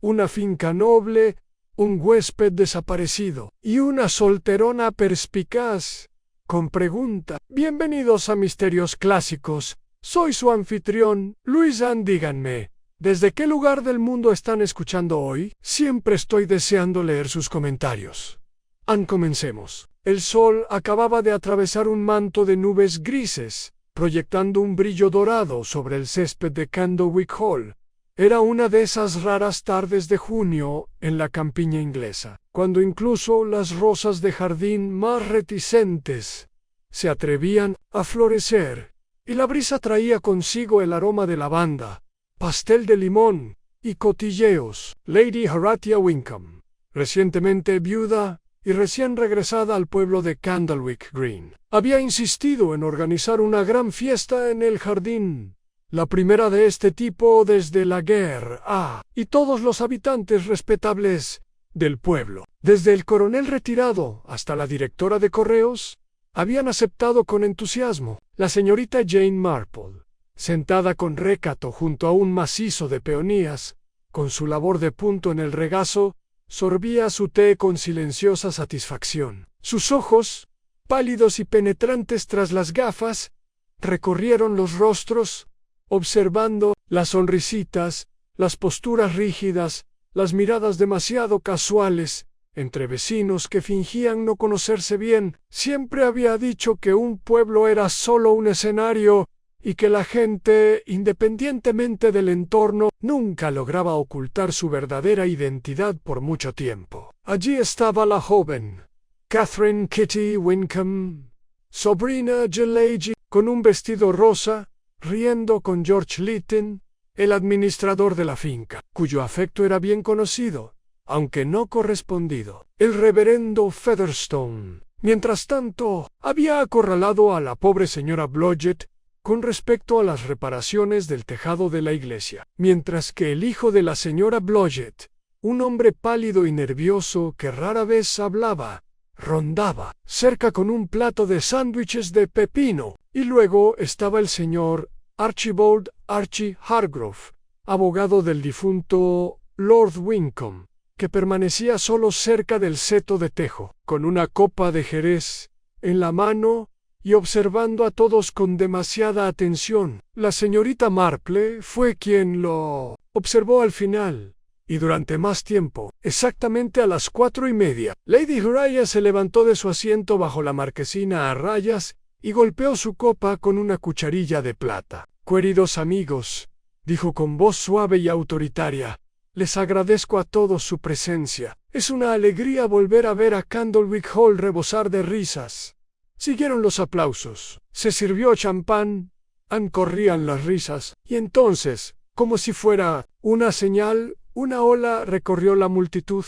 una finca noble, un huésped desaparecido y una solterona perspicaz con pregunta. Bienvenidos a Misterios Clásicos. Soy su anfitrión, Luis Ann. Díganme, ¿desde qué lugar del mundo están escuchando hoy? Siempre estoy deseando leer sus comentarios. Comencemos. El sol acababa de atravesar un manto de nubes grises, proyectando un brillo dorado sobre el césped de Candlewick Hall. Era una de esas raras tardes de junio en la campiña inglesa, cuando incluso las rosas de jardín más reticentes se atrevían a florecer, y la brisa traía consigo el aroma de lavanda, pastel de limón y cotilleos. Lady Horatia Winkham, recientemente viuda y recién regresada al pueblo de Candlewick Green, había insistido en organizar una gran fiesta en el jardín, la primera de este tipo desde la guerra, y todos los habitantes respetables del pueblo, desde el coronel retirado hasta la directora de correos, habían aceptado con entusiasmo. La señorita Jane Marple, sentada con recato junto a un macizo de peonías, con su labor de punto en el regazo, sorbía su té con silenciosa satisfacción. Sus ojos, pálidos y penetrantes tras las gafas, recorrieron los rostros, observando las sonrisitas, las posturas rígidas, las miradas demasiado casuales, entre vecinos que fingían no conocerse bien. Siempre había dicho que un pueblo era solo un escenario y que la gente, independientemente del entorno, nunca lograba ocultar su verdadera identidad por mucho tiempo. Allí estaba la joven, Catherine Kitty Winkham, sobrina de Lady, con un vestido rosa, riendo con George Lytton, el administrador de la finca, cuyo afecto era bien conocido, aunque no correspondido. El reverendo Featherstone, mientras tanto, había acorralado a la pobre señora Blodgett con respecto a las reparaciones del tejado de la iglesia, mientras que el hijo de la señora Blodgett, un hombre pálido y nervioso que rara vez hablaba, rondaba cerca con un plato de sándwiches de pepino. Y luego estaba el señor Archibald Archie Hargrove, abogado del difunto Lord Winkham, que permanecía solo cerca del seto de tejo, con una copa de jerez en la mano y observando a todos con demasiada atención. La señorita Marple fue quien lo observó al final, y durante más tiempo. Exactamente a las 4:30, Lady Horatia se levantó de su asiento bajo la marquesina a rayas y golpeó su copa con una cucharilla de plata. «Queridos amigos», dijo con voz suave y autoritaria, «les agradezco a todos su presencia. Es una alegría volver a ver a Candlewick Hall rebosar de risas». Siguieron los aplausos. Se sirvió champán, corrían las risas, y entonces, como si fuera una señal, una ola recorrió la multitud.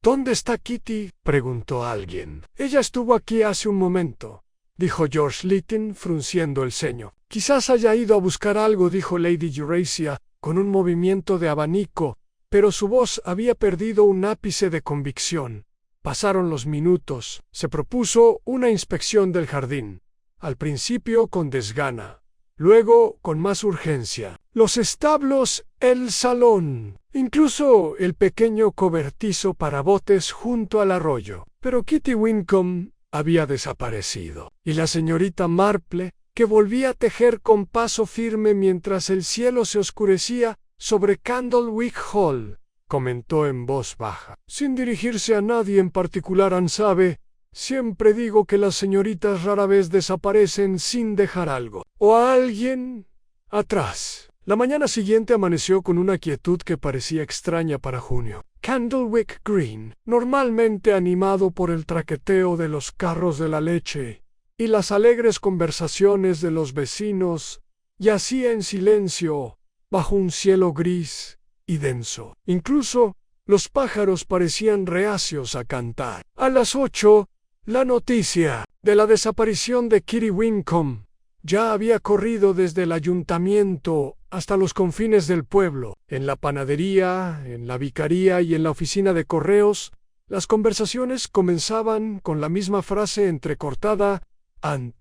«¿Dónde está Kitty?», preguntó alguien. «Ella estuvo aquí hace un momento», dijo George Lytton frunciendo el ceño. «Quizás haya ido a buscar algo», dijo Lady Horatia, con un movimiento de abanico, pero su voz había perdido un ápice de convicción. Pasaron los minutos. Se propuso una inspección del jardín, al principio con desgana, luego con más urgencia. Los establos, el salón, incluso el pequeño cobertizo para botes junto al arroyo. Pero Kitty Winkham había desaparecido, y la señorita Marple, que volvía a tejer con paso firme mientras el cielo se oscurecía sobre Candlewick Hall, comentó en voz baja, sin dirigirse a nadie en particular. «Sabe, siempre digo que las señoritas rara vez desaparecen sin dejar algo, o a alguien, atrás». La mañana siguiente amaneció con una quietud que parecía extraña para junio. Candlewick Green, normalmente animado por el traqueteo de los carros de la leche y las alegres conversaciones de los vecinos, yacía en silencio bajo un cielo gris y denso. Incluso los pájaros parecían reacios a cantar. A las 8, la noticia de la desaparición de Kitty Winkham ya había corrido desde el ayuntamiento hasta los confines del pueblo. En la panadería, en la vicaría y en la oficina de correos, las conversaciones comenzaban con la misma frase entrecortada: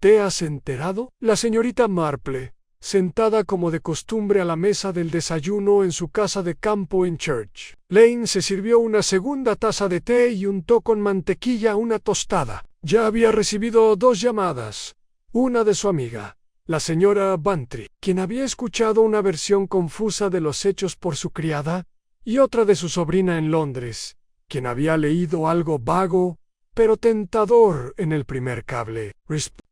«¿Te has enterado?». La señorita Marple, sentada como de costumbre a la mesa del desayuno en su casa de campo en Church. Lane se sirvió una segunda taza de té y untó con mantequilla una tostada. Ya había recibido 2 llamadas, una de su amiga, la señora Bantry, quien había escuchado una versión confusa de los hechos por su criada, y otra de su sobrina en Londres, quien había leído algo vago, pero tentador en el primer cable.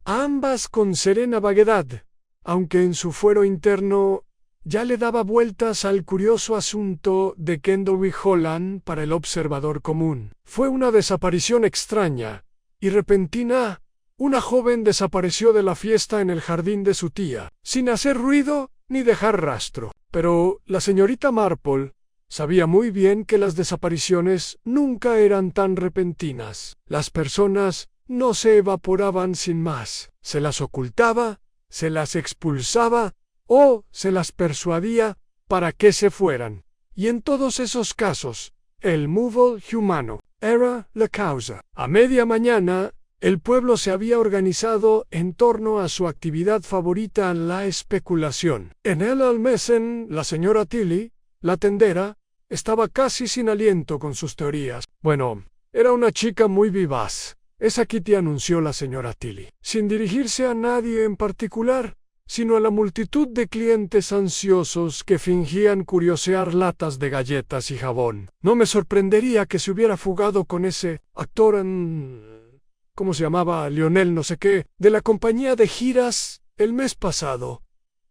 Ambas con serena vaguedad, aunque en su fuero interno ya le daba vueltas al curioso asunto de Kendall y Holland para el observador común. Fue una desaparición extraña y repentina. Una joven desapareció de la fiesta en el jardín de su tía, sin hacer ruido ni dejar rastro. Pero la señorita Marple sabía muy bien que las desapariciones nunca eran tan repentinas. Las personas no se evaporaban sin más. Se las ocultaba, se las expulsaba o se las persuadía para que se fueran. Y en todos esos casos, el movel humano era la causa. A media mañana, el pueblo se había organizado en torno a su actividad favorita, la especulación. En el almacén, la señora Tilly, la tendera, estaba casi sin aliento con sus teorías. Bueno, era una chica muy vivaz. Esa Kitty, anunció la señora Tilly, sin dirigirse a nadie en particular, sino a la multitud de clientes ansiosos que fingían curiosear latas de galletas y jabón. No me sorprendería que se hubiera fugado con ese actor ¿cómo se llamaba? Lionel no sé qué, de la compañía de giras el mes pasado.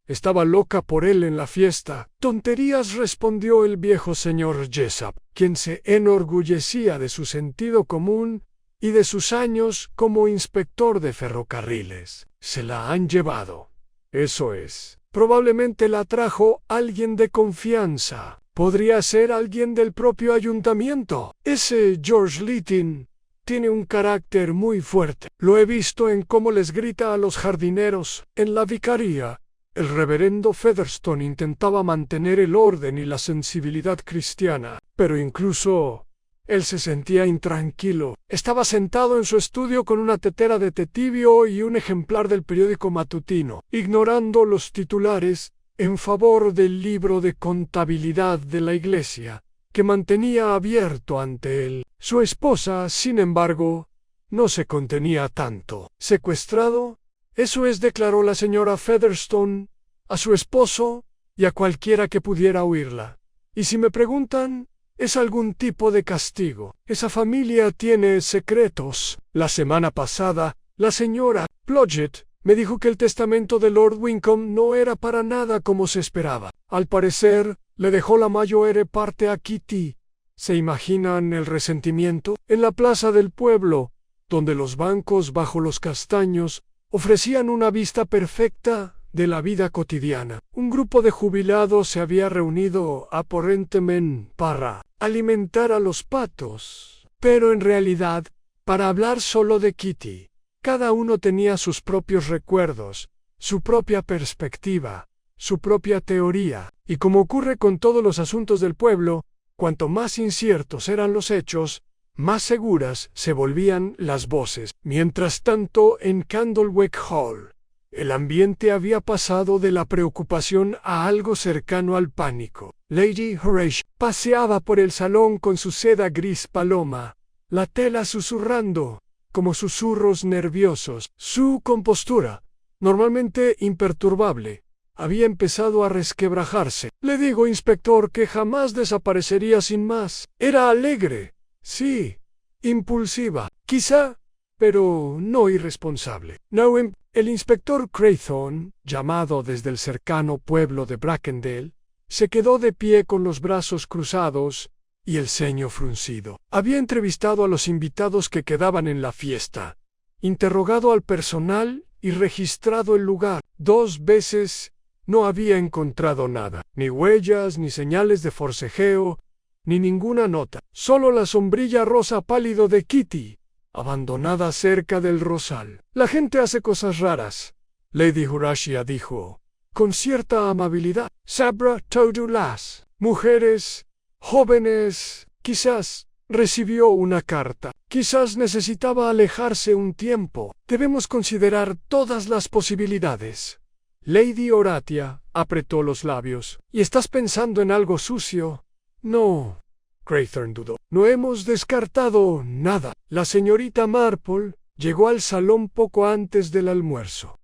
Estaba loca por él en la fiesta. Tonterías, respondió el viejo señor Jessup, quien se enorgullecía de su sentido común y de sus años como inspector de ferrocarriles. Se la han llevado. Eso es. Probablemente la trajo alguien de confianza. Podría ser alguien del propio ayuntamiento. Ese George Lytton tiene un carácter muy fuerte. Lo he visto en cómo les grita a los jardineros. En la vicaría, el reverendo Featherstone intentaba mantener el orden y la sensibilidad cristiana, pero incluso él se sentía intranquilo. Estaba sentado en su estudio con una tetera de té tibio y un ejemplar del periódico matutino, ignorando los titulares en favor del libro de contabilidad de la iglesia, que mantenía abierto ante él. Su esposa, sin embargo, no se contenía tanto. ¿Secuestrado? Eso es, declaró la señora Featherstone a su esposo y a cualquiera que pudiera oírla. Y si me preguntan, es algún tipo de castigo. Esa familia tiene secretos. La semana pasada, la señora Blodgett me dijo que el testamento de Lord Wycombe no era para nada como se esperaba. Al parecer, le dejó la mayor parte a Kitty. ¿Se imaginan el resentimiento? En la plaza del pueblo, donde los bancos bajo los castaños ofrecían una vista perfecta de la vida cotidiana, un grupo de jubilados se había reunido aparentemente para alimentar a los patos, pero en realidad para hablar solo de Kitty. Cada uno tenía sus propios recuerdos, su propia perspectiva, su propia teoría, y como ocurre con todos los asuntos del pueblo, cuanto más inciertos eran los hechos, más seguras se volvían las voces. Mientras tanto, en Candlewick Hall, el ambiente había pasado de la preocupación a algo cercano al pánico. Lady Horatio paseaba por el salón con su seda gris paloma, la tela susurrando, como susurros nerviosos. Su compostura, normalmente imperturbable, había empezado a resquebrajarse. Le digo, inspector, que jamás desaparecería sin más. Era alegre, sí, impulsiva, quizá, pero no irresponsable. No, el inspector Craythorne, llamado desde el cercano pueblo de Brackendale, se quedó de pie con los brazos cruzados y el ceño fruncido. Había entrevistado a los invitados que quedaban en la fiesta, interrogado al personal y registrado el lugar. 2 veces no había encontrado nada, ni huellas, ni señales de forcejeo, ni ninguna nota. Solo la sombrilla rosa pálido de Kitty, abandonada cerca del rosal. La gente hace cosas raras, Lady Horatia dijo, con cierta amabilidad. Sabra todo las mujeres, jóvenes, quizás recibió una carta. Quizás necesitaba alejarse un tiempo. Debemos considerar todas las posibilidades. Lady Horatia apretó los labios. ¿Y estás pensando en algo sucio? No. Craythorne dudó. No hemos descartado nada. La señorita Marple llegó al salón poco antes del almuerzo.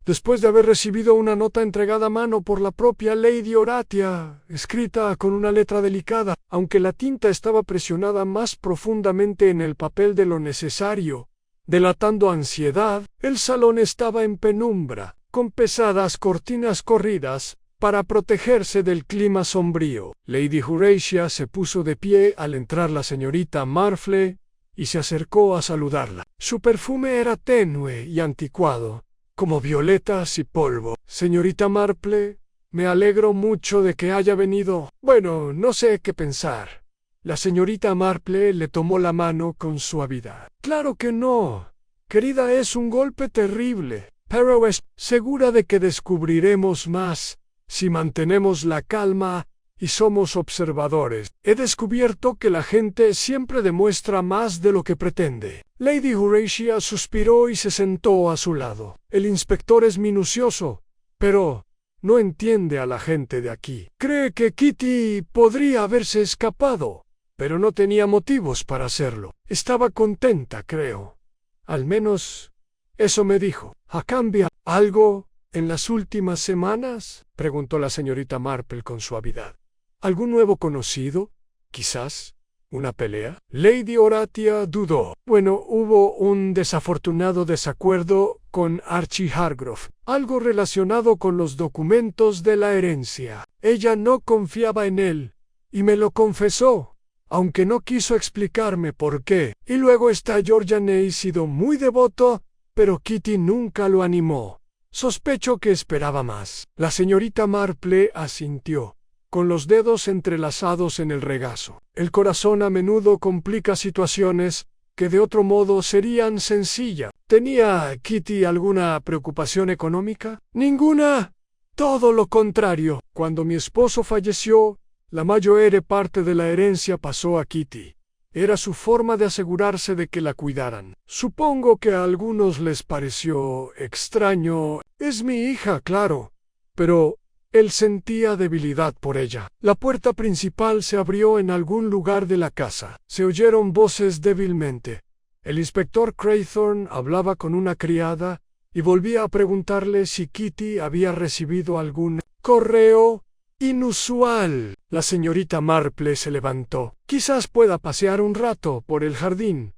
Después de haber recibido una nota entregada a mano por la propia Lady Horatia, escrita con una letra delicada, aunque la tinta estaba presionada más profundamente en el papel de lo necesario, delatando ansiedad, el salón estaba en penumbra, con pesadas cortinas corridas, para protegerse del clima sombrío. Lady Horatia se puso de pie al entrar la señorita Marple y se acercó a saludarla. Su perfume era tenue y anticuado, como violetas y polvo. Señorita Marple, me alegro mucho de que haya venido. Bueno, no sé qué pensar. La señorita Marple le tomó la mano con suavidad. Claro que no. Querida, es un golpe terrible, pero es segura de que descubriremos más si mantenemos la calma y somos observadores. He descubierto que la gente siempre demuestra más de lo que pretende. Lady Horatia suspiró y se sentó a su lado. El inspector es minucioso, pero no entiende a la gente de aquí. Cree que Kitty podría haberse escapado, pero no tenía motivos para hacerlo. Estaba contenta, creo. Al menos eso me dijo. ¿Ha cambiado algo en las últimas semanas?, preguntó la señorita Marple con suavidad. ¿Algún nuevo conocido? ¿Quizás una pelea? Lady Horatia dudó. Bueno, hubo un desafortunado desacuerdo con Archie Hargrove, algo relacionado con los documentos de la herencia. Ella no confiaba en él, y me lo confesó, aunque no quiso explicarme por qué. Y luego está Georgian. He sido muy devoto, pero Kitty nunca lo animó. Sospecho que esperaba más. La señorita Marple asintió, con los dedos entrelazados en el regazo. El corazón a menudo complica situaciones que de otro modo serían sencillas. ¿Tenía Kitty alguna preocupación económica? Ninguna. Todo lo contrario. Cuando mi esposo falleció, la mayor parte de la herencia pasó a Kitty. Era su forma de asegurarse de que la cuidaran. Supongo que a algunos les pareció extraño. Es mi hija, claro, pero él sentía debilidad por ella. La puerta principal se abrió en algún lugar de la casa. Se oyeron voces débilmente. El inspector Craythorne hablaba con una criada y volvía a preguntarle si Kitty había recibido algún correo inusual. La señorita Marple se levantó. Quizás pueda pasear un rato por el jardín.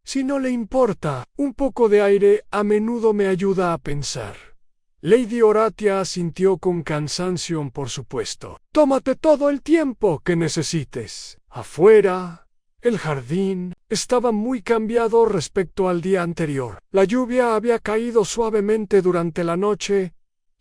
Si no le importa, un poco de aire a menudo me ayuda a pensar. Lady Horatia asintió con cansancio, por supuesto. Tómate todo el tiempo que necesites. Afuera, el jardín estaba muy cambiado respecto al día anterior. La lluvia había caído suavemente durante la noche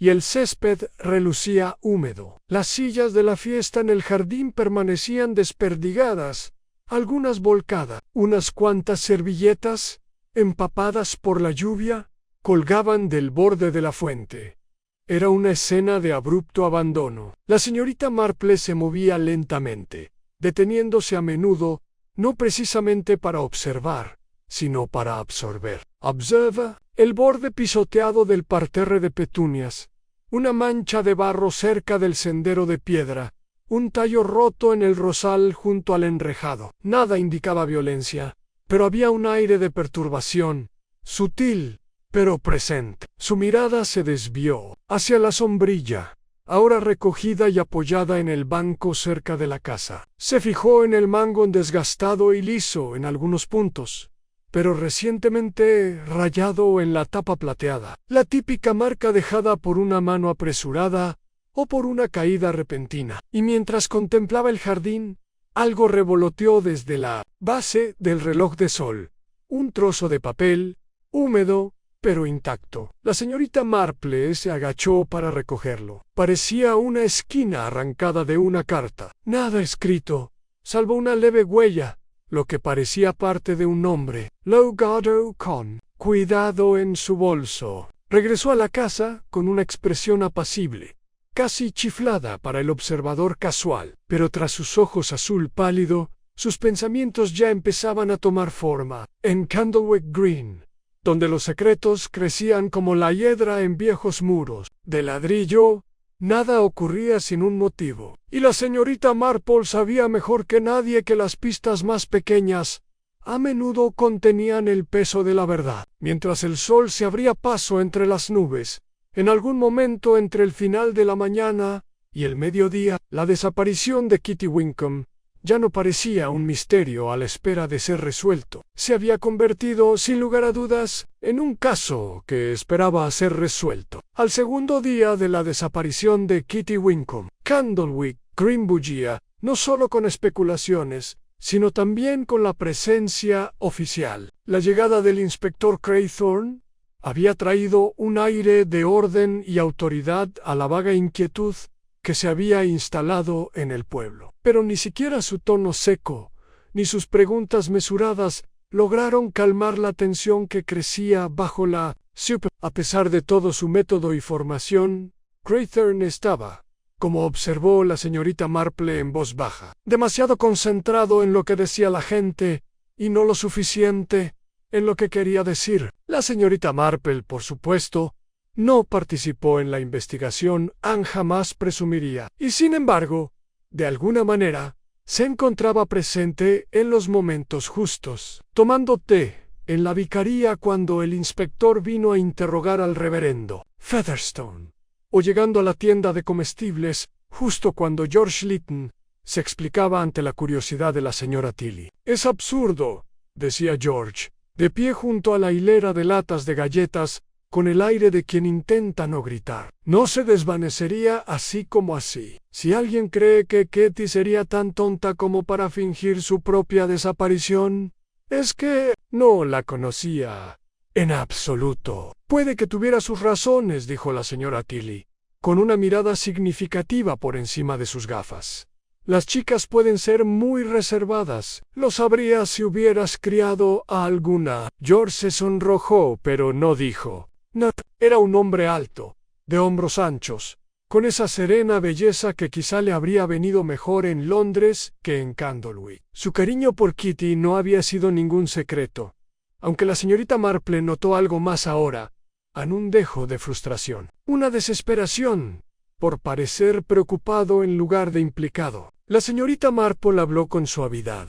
y el césped relucía húmedo. Las sillas de la fiesta en el jardín permanecían desperdigadas, algunas volcadas. Unas cuantas servilletas, empapadas por la lluvia, colgaban del borde de la fuente. Era una escena de abrupto abandono. La señorita Marple se movía lentamente, deteniéndose a menudo, no precisamente para observar, sino para absorber. Observa el borde pisoteado del parterre de petunias, una mancha de barro cerca del sendero de piedra, un tallo roto en el rosal junto al enrejado. Nada indicaba violencia, pero había un aire de perturbación, sutil, pero presente. Su mirada se desvió hacia la sombrilla, ahora recogida y apoyada en el banco cerca de la casa. Se fijó en el mango desgastado y liso en algunos puntos, pero recientemente rayado en la tapa plateada. La típica marca dejada por una mano apresurada o por una caída repentina. Y mientras contemplaba el jardín, algo revoloteó desde la base del reloj de sol. Un trozo de papel, húmedo, pero intacto. La señorita Marple se agachó para recogerlo. Parecía una esquina arrancada de una carta. Nada escrito, salvo una leve huella, lo que parecía parte de un nombre. Logado con cuidado en su bolso. Regresó a la casa con una expresión apacible, casi chiflada para el observador casual, pero tras sus ojos azul pálido, sus pensamientos ya empezaban a tomar forma. En Candlewick Green, donde los secretos crecían como la hiedra en viejos muros de ladrillo. Nada ocurría sin un motivo, y la señorita Marple sabía mejor que nadie que las pistas más pequeñas a menudo contenían el peso de la verdad. Mientras el sol se abría paso entre las nubes, en algún momento entre el final de la mañana y el mediodía, la desaparición de Kitty Wickham ya no parecía un misterio a la espera de ser resuelto. Se había convertido, sin lugar a dudas, en un caso que esperaba ser resuelto. Al segundo día de la desaparición de Kitty Wickham, Candlewick grimbullía, no solo con especulaciones, sino también con la presencia oficial. La llegada del inspector Craythorne había traído un aire de orden y autoridad a la vaga inquietud que se había instalado en el pueblo. Pero ni siquiera su tono seco, ni sus preguntas mesuradas lograron calmar la tensión que crecía bajo la super. A pesar de todo su método y formación, Craythorne estaba, como observó la señorita Marple en voz baja, demasiado concentrado en lo que decía la gente y no lo suficiente en lo que quería decir. La señorita Marple, por supuesto, no participó en la investigación, Anne jamás presumiría, y sin embargo, de alguna manera, se encontraba presente en los momentos justos, tomando té en la vicaría cuando el inspector vino a interrogar al reverendo Featherstone, o llegando a la tienda de comestibles justo cuando George Lytton se explicaba ante la curiosidad de la señora Tilly. «Es absurdo», decía George, de pie junto a la hilera de latas de galletas, con el aire de quien intenta no gritar. No se desvanecería así como así. Si alguien cree que Kitty sería tan tonta como para fingir su propia desaparición, es que no la conocía en absoluto. Puede que tuviera sus razones, dijo la señora Tilly, con una mirada significativa por encima de sus gafas. Las chicas pueden ser muy reservadas. Lo sabrías si hubieras criado a alguna. George se sonrojó, pero no dijo nada. Era un hombre alto, de hombros anchos, con esa serena belleza que quizá le habría venido mejor en Londres que en Candlewick. Su cariño por Kitty no había sido ningún secreto, aunque la señorita Marple notó algo más ahora, un dejo de frustración, una desesperación por parecer preocupado en lugar de implicado. La señorita Marple habló con suavidad,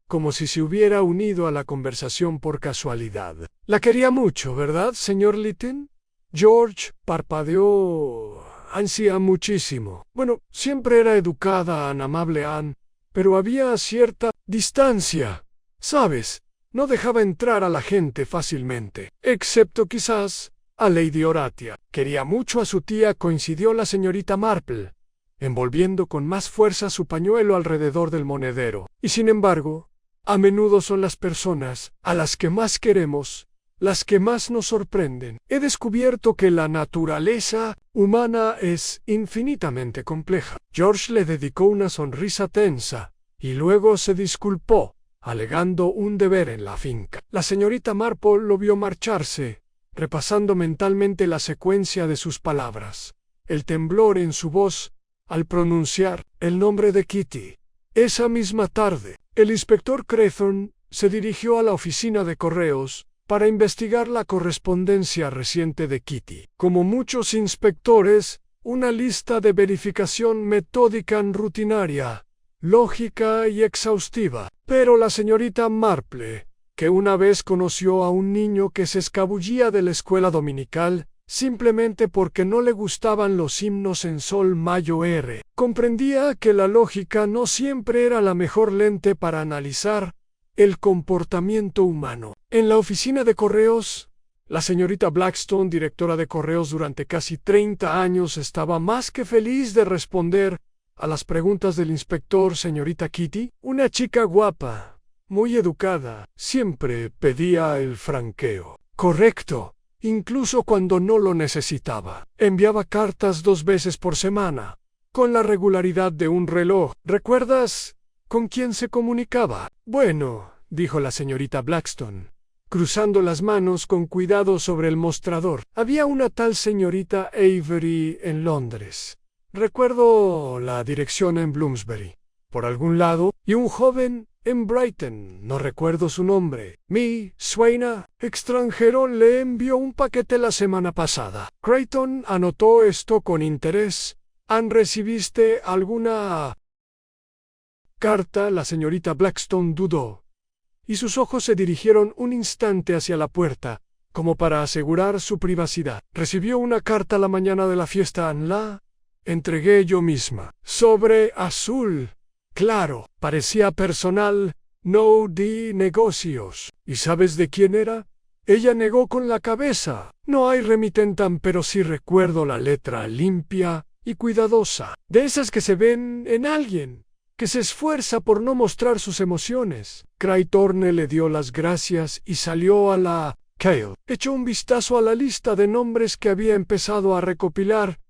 como si se hubiera unido a la conversación por casualidad. «La quería mucho, ¿verdad, señor Lytton?» George parpadeó. «Ansía muchísimo. Bueno, siempre era educada, amable Anne, pero había cierta distancia. ¿Sabes? No dejaba entrar a la gente fácilmente, excepto quizás a Lady Horatia. Quería mucho a su tía», coincidió la señorita Marple, envolviendo con más fuerza su pañuelo alrededor del monedero. «Y sin embargo, a menudo son las personas a las que más queremos las que más nos sorprenden. He descubierto que la naturaleza humana es infinitamente compleja». George le dedicó una sonrisa tensa y luego se disculpó, alegando un deber en la finca. La señorita Marple lo vio marcharse, repasando mentalmente la secuencia de sus palabras, el temblor en su voz al pronunciar el nombre de Kitty. Esa misma tarde, el inspector Craythorne se dirigió a la oficina de correos para investigar la correspondencia reciente de Kitty. Como muchos inspectores, una lista de verificación metódica rutinaria, lógica y exhaustiva. Pero la señorita Marple, que una vez conoció a un niño que se escabullía de la escuela dominical simplemente porque no le gustaban los himnos en sol mayo R, comprendía que la lógica no siempre era la mejor lente para analizar el comportamiento humano. En la oficina de correos, la señorita Blackstone, directora de correos durante casi 30 años, estaba más que feliz de responder a las preguntas del inspector. Señorita Kitty, una chica guapa, muy educada, siempre pedía el franqueo. Correcto. Incluso cuando no lo necesitaba. Enviaba cartas 2 veces por semana, con la regularidad de un reloj. ¿Recuerdas con quién se comunicaba? Bueno, dijo la señorita Blackstone, cruzando las manos con cuidado sobre el mostrador. Había una tal señorita Avery en Londres. Recuerdo la dirección en Bloomsbury. por algún lado, y un joven en Brighton, no recuerdo su nombre, mi suena extranjero, le envió un paquete la semana pasada. Creighton anotó esto con interés. ¿Han recibiste alguna carta? La señorita Blackstone dudó, y sus ojos se dirigieron un instante hacia la puerta, como para asegurar su privacidad. Recibió una carta la mañana de la fiesta. La entregué yo misma. Sobre azul claro, parecía personal, no de negocios. ¿Y sabes de quién era? Ella negó con la cabeza. No hay remitentan, pero sí recuerdo la letra limpia y cuidadosa, de esas que se ven en alguien que se esfuerza por no mostrar sus emociones. Creighton le dio las gracias y salió a la Cale. Echó un vistazo a la lista de nombres que había empezado a recopilar.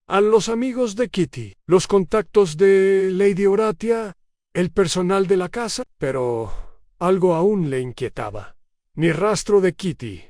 A los amigos de Kitty, los contactos de Lady Horatia, el personal de la casa, pero algo aún le inquietaba. Ni rastro de Kitty,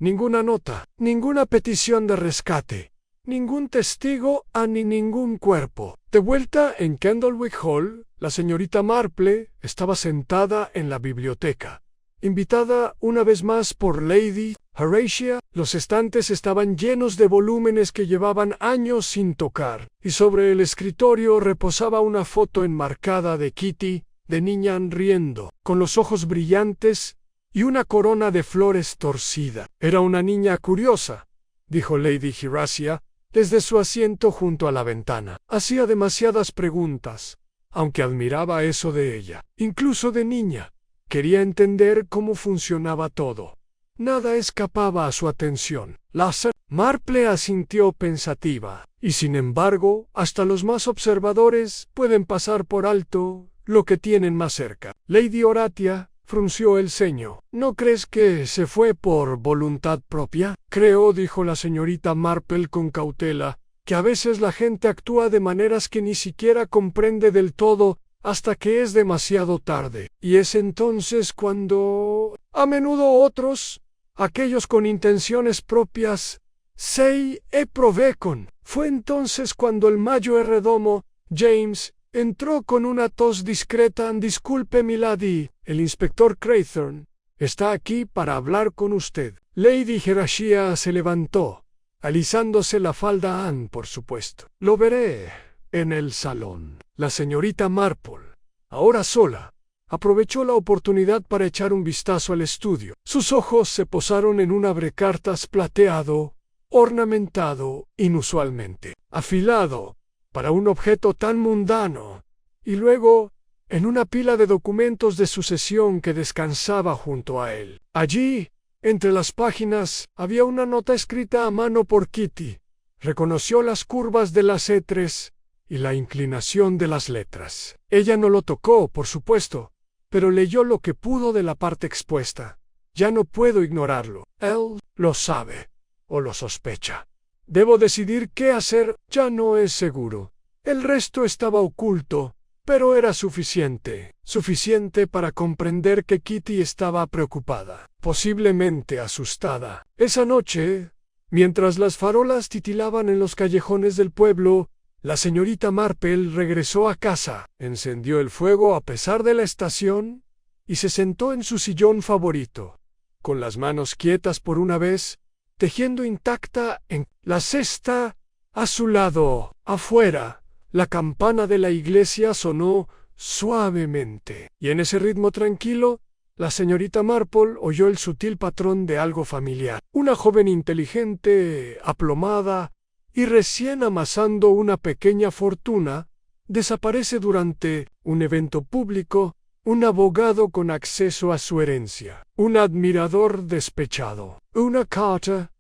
ninguna nota, ninguna petición de rescate, ningún testigo ni ningún cuerpo. De vuelta en Candlewick Hall, la señorita Marple estaba sentada en la biblioteca. Invitada una vez más por Lady Horatia, los estantes estaban llenos de volúmenes que llevaban años sin tocar, y sobre el escritorio reposaba una foto enmarcada de Kitty, de niña riendo, con los ojos brillantes y una corona de flores torcida. Era una niña curiosa, dijo Lady Horatia, desde su asiento junto a la ventana. Hacía demasiadas preguntas, aunque admiraba eso de ella, incluso de niña. Quería entender cómo funcionaba todo. Nada escapaba a su atención. Marple asintió pensativa, y sin embargo, hasta los más observadores pueden pasar por alto lo que tienen más cerca. Lady Horatia frunció el ceño. ¿No crees que se fue por voluntad propia? Creo, dijo la señorita Marple con cautela, que a veces la gente actúa de maneras que ni siquiera comprende del todo hasta que es demasiado tarde. Y es entonces cuando, a menudo otros, aquellos con intenciones propias, se provecon. Fue entonces cuando el mayordomo, James, entró con una tos discreta. Disculpe, milady, el inspector Creighton está aquí para hablar con usted. Lady Horatia se levantó, alisándose la falda. Por supuesto. Lo veré en el salón. La señorita Marple, ahora sola, aprovechó la oportunidad para echar un vistazo al estudio. Sus ojos se posaron en un abrecartas plateado, ornamentado inusualmente, afilado para un objeto tan mundano, y luego en una pila de documentos de sucesión que descansaba junto a él. Allí, entre las páginas, había una nota escrita a mano por Kitty. Reconoció las curvas de las letras y la inclinación de las letras. Ella no lo tocó, por supuesto, pero leyó lo que pudo de la parte expuesta. Ya no puedo ignorarlo. Él lo sabe, o lo sospecha. Debo decidir qué hacer. Ya no es seguro. El resto estaba oculto, pero era suficiente para comprender que Kitty estaba preocupada, posiblemente asustada. Esa noche, mientras las farolas titilaban en los callejones del pueblo, la señorita Marple regresó a casa, encendió el fuego a pesar de la estación y se sentó en su sillón favorito, con las manos quietas por una vez, tejiendo intacta en la cesta a su lado. Afuera, la campana de la iglesia sonó suavemente, y en ese ritmo tranquilo, la señorita Marple oyó el sutil patrón de algo familiar. Una joven inteligente, aplomada y recién amasando una pequeña fortuna, desaparece durante un evento público, un abogado con acceso a su herencia, un admirador despechado, una carta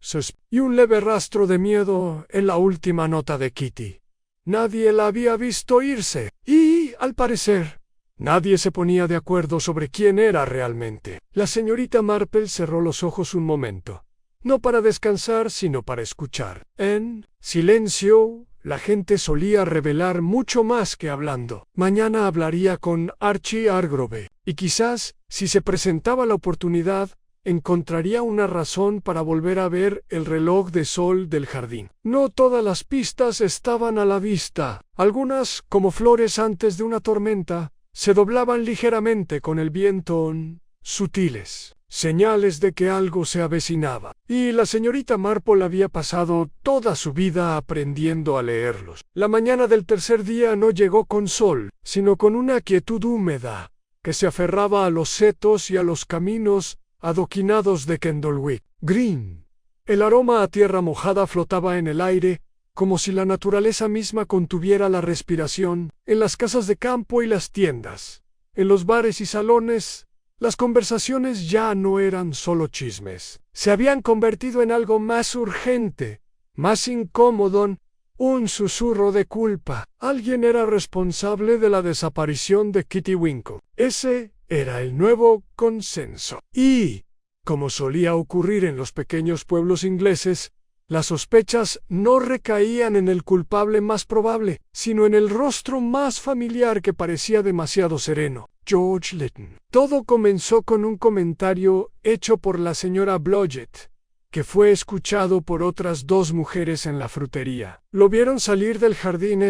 y un leve rastro de miedo en la última nota de Kitty. Nadie la había visto irse, y, al parecer, nadie se ponía de acuerdo sobre quién era realmente. La señorita Marple cerró los ojos un momento, no para descansar, sino para escuchar. En silencio, la gente solía revelar mucho más que hablando. Mañana hablaría con Archie Hargrove, y quizás, si se presentaba la oportunidad, encontraría una razón para volver a ver el reloj de sol del jardín. No todas las pistas estaban a la vista. Algunas, como flores antes de una tormenta, se doblaban ligeramente con el viento, sutiles, señales de que algo se avecinaba. Y la señorita Marple había pasado toda su vida aprendiendo a leerlos. La mañana del tercer día no llegó con sol, sino con una quietud húmeda, que se aferraba a los setos y a los caminos adoquinados de Candlewick Green. El aroma a tierra mojada flotaba en el aire, como si la naturaleza misma contuviera la respiración. En las casas de campo y las tiendas, en los bares y salones, las conversaciones ya no eran solo chismes. Se habían convertido en algo más urgente, más incómodo, un susurro de culpa. Alguien era responsable de la desaparición de Kitty Winkle. Ese era el nuevo consenso. Y, como solía ocurrir en los pequeños pueblos ingleses, las sospechas no recaían en el culpable más probable, sino en el rostro más familiar que parecía demasiado sereno, George Lytton. Todo comenzó con un comentario hecho por la señora Blodgett, que fue escuchado por otras dos mujeres en la frutería. Lo vieron salir del jardín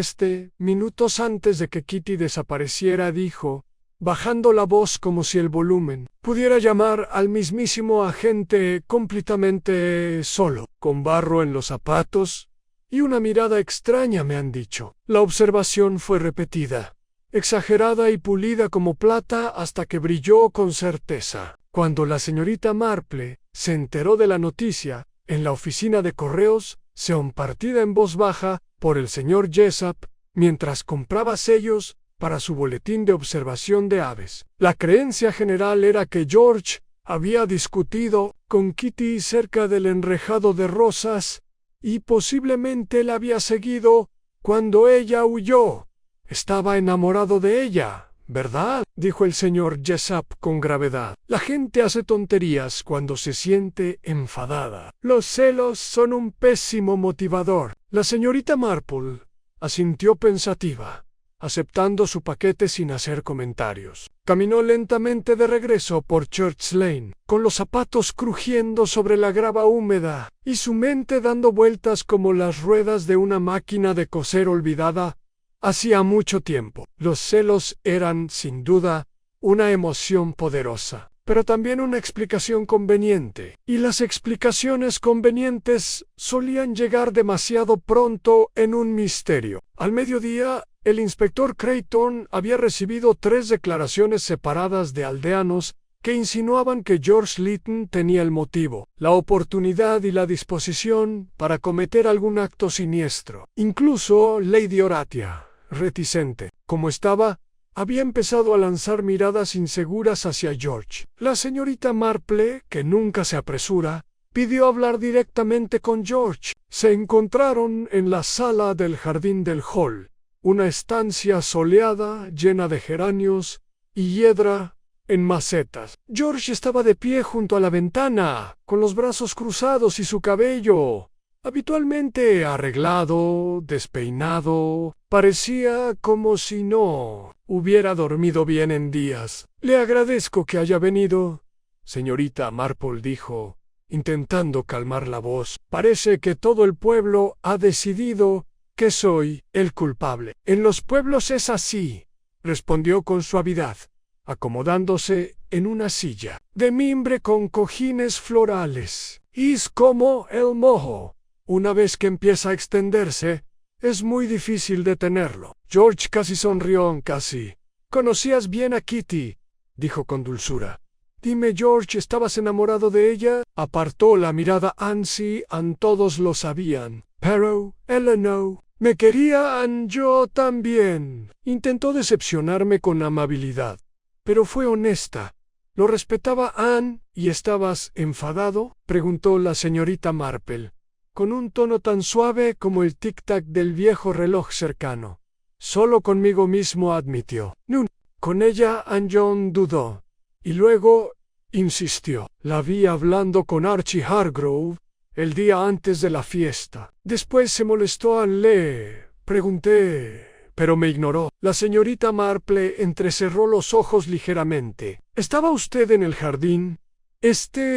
minutos antes de que Kitty desapareciera, dijo, bajando la voz como si el volumen pudiera llamar al mismísimo agente completamente solo, con barro en los zapatos y una mirada extraña, me han dicho. La observación fue repetida, exagerada y pulida como plata hasta que brilló con certeza. Cuando la señorita Marple se enteró de la noticia, en la oficina de correos, se compartida en voz baja por el señor Jessup, mientras compraba sellos para su boletín de observación de aves. La creencia general era que George había discutido con Kitty cerca del enrejado de rosas y posiblemente la había seguido cuando ella huyó. Estaba enamorado de ella, ¿verdad?, dijo el señor Jessup con gravedad. La gente hace tonterías cuando se siente enfadada. Los celos son un pésimo motivador. La señorita Marple asintió pensativa, aceptando su paquete sin hacer comentarios. Caminó lentamente de regreso por Church Lane, con los zapatos crujiendo sobre la grava húmeda, y su mente dando vueltas como las ruedas de una máquina de coser olvidada hacía mucho tiempo. Los celos eran, sin duda, una emoción poderosa, pero también una explicación conveniente, y las explicaciones convenientes solían llegar demasiado pronto en un misterio. Al mediodía, el inspector Creighton había recibido 3 declaraciones separadas de aldeanos que insinuaban que George Lytton tenía el motivo, la oportunidad y la disposición para cometer algún acto siniestro. Incluso Lady Horatia, reticente como estaba, había empezado a lanzar miradas inseguras hacia George. La señorita Marple, que nunca se apresura, pidió hablar directamente con George. Se encontraron en la sala del jardín del hall, una estancia soleada llena de geranios y hiedra en macetas. George estaba de pie junto a la ventana, con los brazos cruzados y su cabello, habitualmente arreglado, despeinado, parecía como si no hubiera dormido bien en días. Le agradezco que haya venido, señorita Marple, dijo, intentando calmar la voz. Parece que todo el pueblo ha decidido que soy el culpable. En los pueblos es así, respondió con suavidad, acomodándose en una silla de mimbre con cojines florales. Es como el moho. Una vez que empieza a extenderse, es muy difícil detenerlo. George casi sonrió. Casi. ¿Conocías bien a Kitty?, dijo con dulzura. Dime, George, ¿estabas enamorado de ella? Apartó la mirada Ansi. Todos lo sabían. Pero, Eleanor, me querían yo también. Intentó decepcionarme con amabilidad, pero fue honesta. ¿Lo respetaba Anne y estabas enfadado?, preguntó la señorita Marple, con un tono tan suave como el tic-tac del viejo reloj cercano. Solo conmigo mismo, admitió. No, con ella. John dudó, y luego insistió. La vi hablando con Archie Hargrove el día antes de la fiesta. Después se molestó. Le pregunté, pero me ignoró. La señorita Marple entrecerró los ojos ligeramente. ¿Estaba usted en el jardín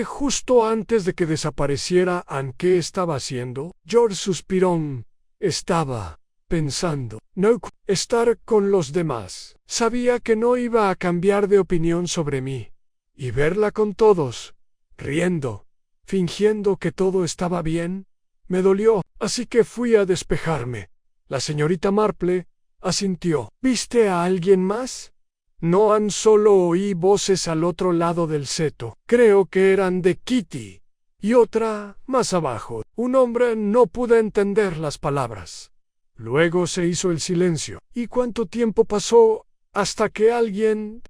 Justo antes de que desapareciera, ¿qué estaba haciendo? George suspiró. Estaba pensando. No estar con los demás. Sabía que no iba a cambiar de opinión sobre mí. Y verla con todos, riendo, fingiendo que todo estaba bien, me dolió, así que fui a despejarme. La señorita Marple asintió. ¿Viste a alguien más? No, solo oí voces al otro lado del seto. Creo que eran de Kitty. Y otra más abajo. Un hombre. No pude entender las palabras. Luego se hizo el silencio. ¿Y cuánto tiempo pasó hasta que alguien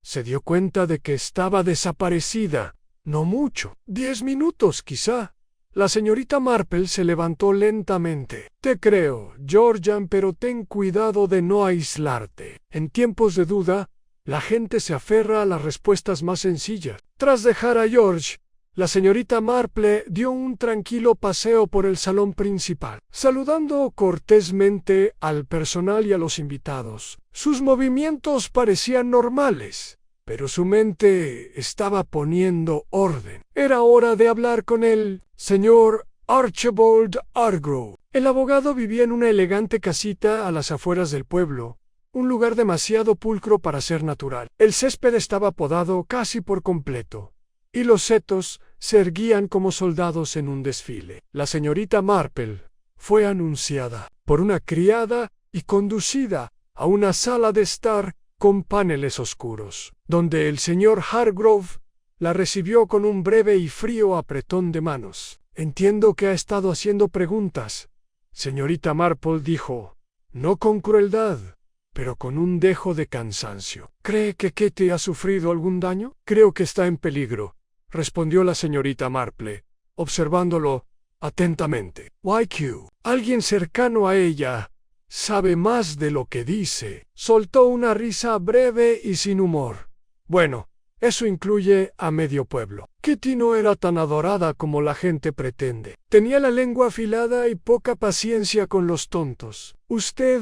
se dio cuenta de que estaba desaparecida? No mucho. 10 minutos, quizá. La señorita Marple se levantó lentamente. Te creo, Georgian, pero ten cuidado de no aislarte. En tiempos de duda, la gente se aferra a las respuestas más sencillas. Tras dejar a George, la señorita Marple dio un tranquilo paseo por el salón principal, saludando cortésmente al personal y a los invitados. Sus movimientos parecían normales, pero su mente estaba poniendo orden. Era hora de hablar con él. Señor Archibald Hargrove. El abogado vivía en una elegante casita a las afueras del pueblo, un lugar demasiado pulcro para ser natural. El césped estaba podado casi por completo, y los setos se erguían como soldados en un desfile. La señorita Marple fue anunciada por una criada y conducida a una sala de estar con paneles oscuros, donde el señor Hargrove la recibió con un breve y frío apretón de manos. Entiendo que ha estado haciendo preguntas, señorita Marple dijo, no con crueldad, pero con un dejo de cansancio. ¿Cree que Kitty ha sufrido algún daño? Creo que está en peligro, respondió la señorita Marple, observándolo atentamente. YQ, alguien cercano a ella sabe más de lo que dice. Soltó una risa breve y sin humor. Bueno, eso incluye a medio pueblo. Kitty no era tan adorada como la gente pretende. Tenía la lengua afilada y poca paciencia con los tontos. Usted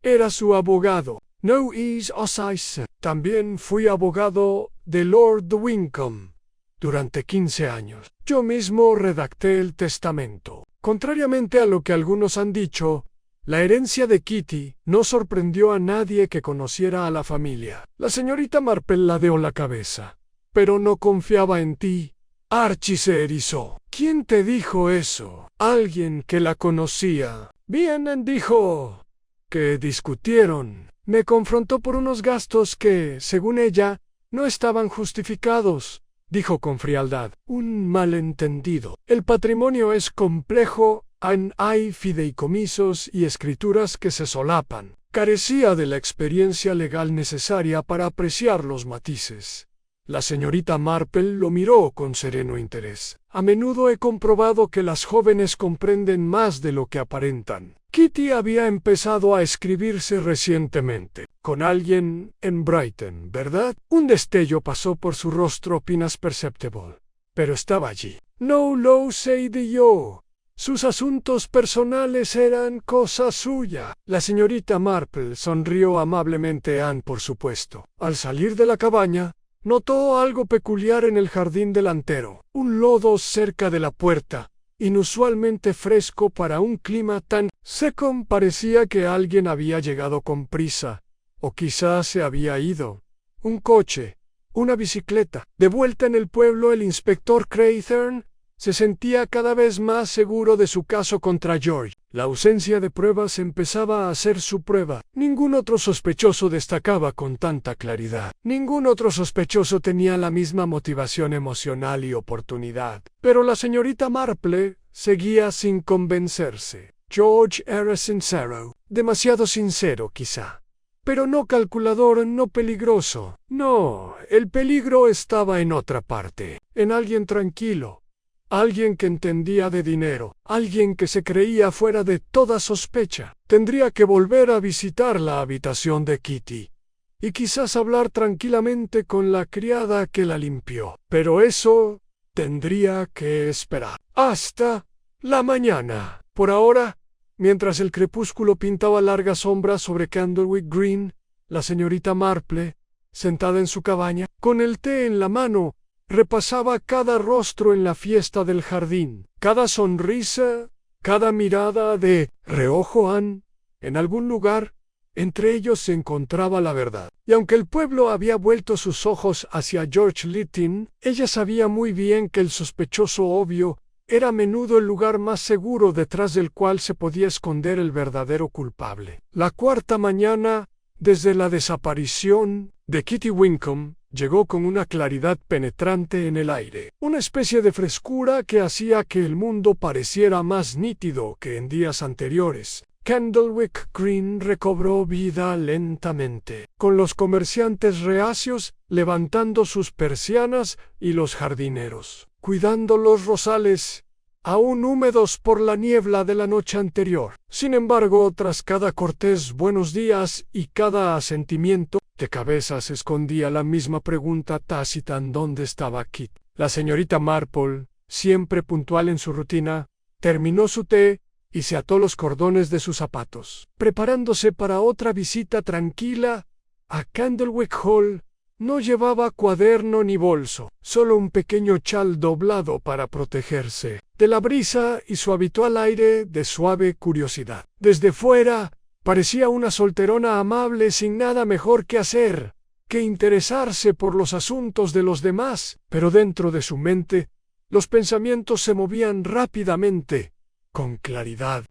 era su abogado. No is as I said. También fui abogado de Lord Wincombe durante 15 años. Yo mismo redacté el testamento. Contrariamente a lo que algunos han dicho, la herencia de Kitty no sorprendió a nadie que conociera a la familia. La señorita Marple ladeó la cabeza. Pero no confiaba en ti. Archie se erizó. ¿Quién te dijo eso? Alguien que la conocía. Bien, dijo que discutieron. Me confrontó por unos gastos que, según ella, no estaban justificados, dijo con frialdad. Un malentendido. El patrimonio es complejo. Hay fideicomisos y escrituras que se solapan. Carecía de la experiencia legal necesaria para apreciar los matices. La señorita Marple lo miró con sereno interés. A menudo he comprobado que las jóvenes comprenden más de lo que aparentan. Kitty había empezado a escribirse recientemente, con alguien en Brighton, ¿verdad? Un destello pasó por su rostro apenas perceptible, pero estaba allí. No lo sé yo. Sus asuntos personales eran cosa suya. La señorita Marple sonrió amablemente. Por supuesto. Al salir de la cabaña, notó algo peculiar en el jardín delantero. Un lodo cerca de la puerta, inusualmente fresco para un clima tan seco. Parecía que alguien había llegado con prisa, o quizás se había ido. Un coche, una bicicleta. De vuelta en el pueblo, el inspector Craythorne se sentía cada vez más seguro de su caso contra George. La ausencia de pruebas empezaba a ser su prueba. Ningún otro sospechoso destacaba con tanta claridad. Ningún otro sospechoso tenía la misma motivación emocional y oportunidad. Pero la señorita Marple seguía sin convencerse. George era sincero. Demasiado sincero, quizá. Pero no calculador, no peligroso. No, el peligro estaba en otra parte. En alguien tranquilo. Alguien que entendía de dinero, alguien que se creía fuera de toda sospecha. Tendría que volver a visitar la habitación de Kitty, y quizás hablar tranquilamente con la criada que la limpió. Pero eso tendría que esperar hasta la mañana. Por ahora, mientras el crepúsculo pintaba largas sombras sobre Candlewick Green, la señorita Marple, sentada en su cabaña, con el té en la mano, repasaba cada rostro en la fiesta del jardín, cada sonrisa, cada mirada de reojo. En algún lugar, entre ellos se encontraba la verdad. Y aunque el pueblo había vuelto sus ojos hacia George Lytton, ella sabía muy bien que el sospechoso obvio era a menudo el lugar más seguro detrás del cual se podía esconder el verdadero culpable. La cuarta mañana, desde la desaparición de Kitty Wickham, llegó con una claridad penetrante en el aire, una especie de frescura que hacía que el mundo pareciera más nítido que en días anteriores. Candlewick Green recobró vida lentamente, con los comerciantes reacios levantando sus persianas y los jardineros cuidando los rosales, aún húmedos por la niebla de la noche anterior. Sin embargo, tras cada cortés buenos días y cada asentimiento de cabeza se escondía la misma pregunta tácita: ¿en dónde estaba Kit? La señorita Marple, siempre puntual en su rutina, terminó su té y se ató los cordones de sus zapatos, preparándose para otra visita tranquila a Candlewick Hall. No llevaba cuaderno ni bolso, solo un pequeño chal doblado para protegerse de la brisa y su habitual aire de suave curiosidad. Desde fuera, parecía una solterona amable sin nada mejor que hacer que interesarse por los asuntos de los demás, pero dentro de su mente, los pensamientos se movían rápidamente, con claridad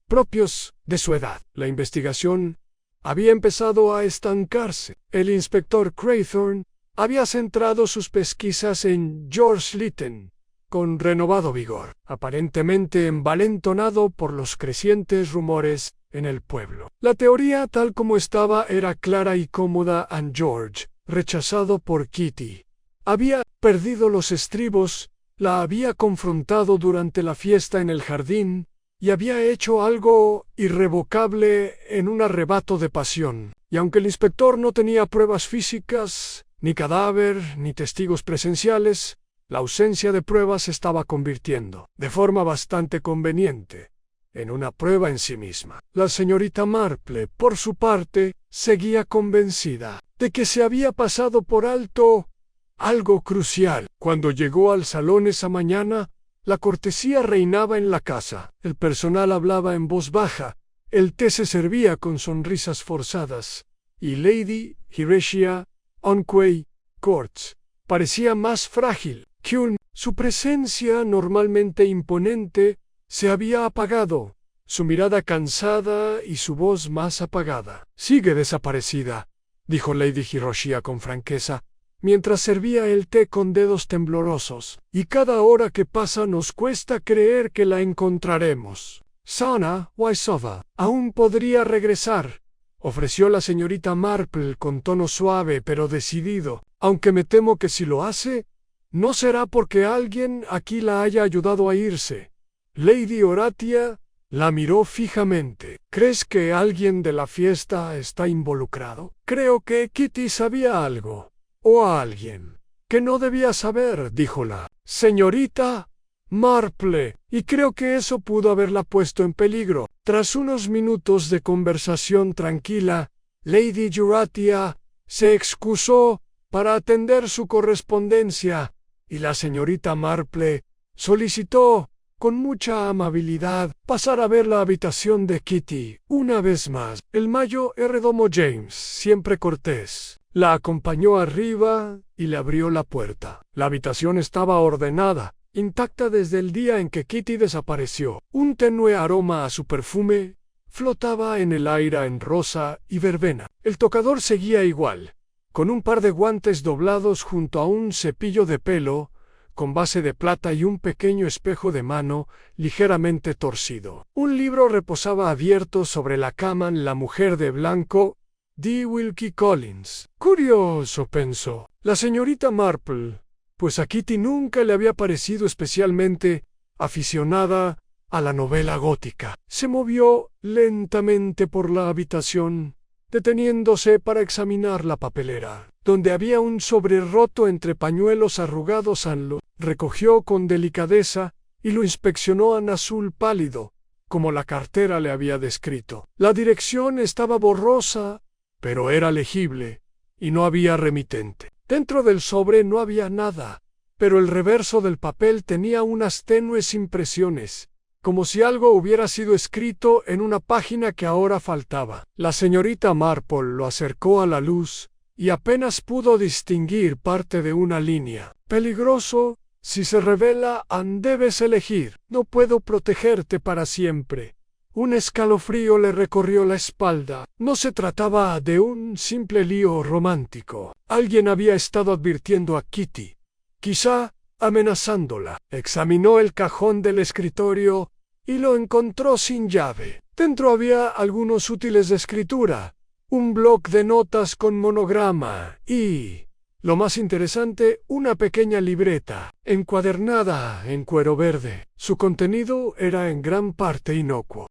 propios de su edad. La investigación había empezado a estancarse. El inspector Craythorne había centrado sus pesquisas en George Lytton con renovado vigor, aparentemente envalentonado por los crecientes rumores en el pueblo. La teoría tal como estaba era clara y cómoda. George, rechazado por Kitty, había perdido los estribos, la había confrontado durante la fiesta en el jardín y había hecho algo irrevocable en un arrebato de pasión. Y aunque el inspector no tenía pruebas físicas, ni cadáver, ni testigos presenciales, la ausencia de pruebas se estaba convirtiendo, de forma bastante conveniente, en una prueba en sí misma. La señorita Marple, por su parte, seguía convencida de que se había pasado por alto algo crucial. Cuando llegó al salón esa mañana, la cortesía reinaba en la casa. El personal hablaba en voz baja, el té se servía con sonrisas forzadas, y Lady Horatia Onquay Courts parecía más frágil que su presencia, normalmente imponente, se había apagado, su mirada cansada y su voz más apagada. «Sigue desaparecida», dijo Lady Horatia con franqueza, mientras servía el té con dedos temblorosos, «y cada hora que pasa nos cuesta creer que la encontraremos. Sana, Waisova, aún podría regresar», ofreció la señorita Marple con tono suave pero decidido, «aunque me temo que si lo hace, no será porque alguien aquí la haya ayudado a irse». Lady Horatia la miró fijamente. «¿Crees que alguien de la fiesta está involucrado?» «Creo que Kitty sabía algo. O a alguien que no debía saber», dijo la señorita Marple, «y creo que eso pudo haberla puesto en peligro». Tras unos minutos de conversación tranquila, Lady Horatia se excusó para atender su correspondencia, y la señorita Marple solicitó, con mucha amabilidad, pasar a ver la habitación de Kitty. Una vez más, el mayordomo James, siempre cortés, la acompañó arriba y le abrió la puerta. La habitación estaba ordenada, intacta desde el día en que Kitty desapareció. Un tenue aroma a su perfume flotaba en el aire en rosa y verbena. El tocador seguía igual, con un par de guantes doblados junto a un cepillo de pelo con base de plata y un pequeño espejo de mano ligeramente torcido. Un libro reposaba abierto sobre la cama. La mujer de blanco, de Wilkie Collins. Curioso, pensó la señorita Marple, pues a Kitty nunca le había parecido especialmente aficionada a la novela gótica. Se movió lentamente por la habitación, deteniéndose para examinar la papelera, donde había un sobre roto entre pañuelos arrugados. Lo recogió con delicadeza y lo inspeccionó en azul pálido, como la cartera le había descrito. La dirección estaba borrosa, pero era legible, y no había remitente. Dentro del sobre no había nada, pero el reverso del papel tenía unas tenues impresiones, como si algo hubiera sido escrito en una página que ahora faltaba. La señorita Marple lo acercó a la luz y apenas pudo distinguir parte de una línea. Peligroso, si se revela, debes elegir. No puedo protegerte para siempre. Un escalofrío le recorrió la espalda. No se trataba de un simple lío romántico. Alguien había estado advirtiendo a Kitty, quizá amenazándola. Examinó el cajón del escritorio y lo encontró sin llave. Dentro había algunos útiles de escritura, un bloc de notas con monograma y, lo más interesante, una pequeña libreta, encuadernada en cuero verde. Su contenido era en gran parte inocuo.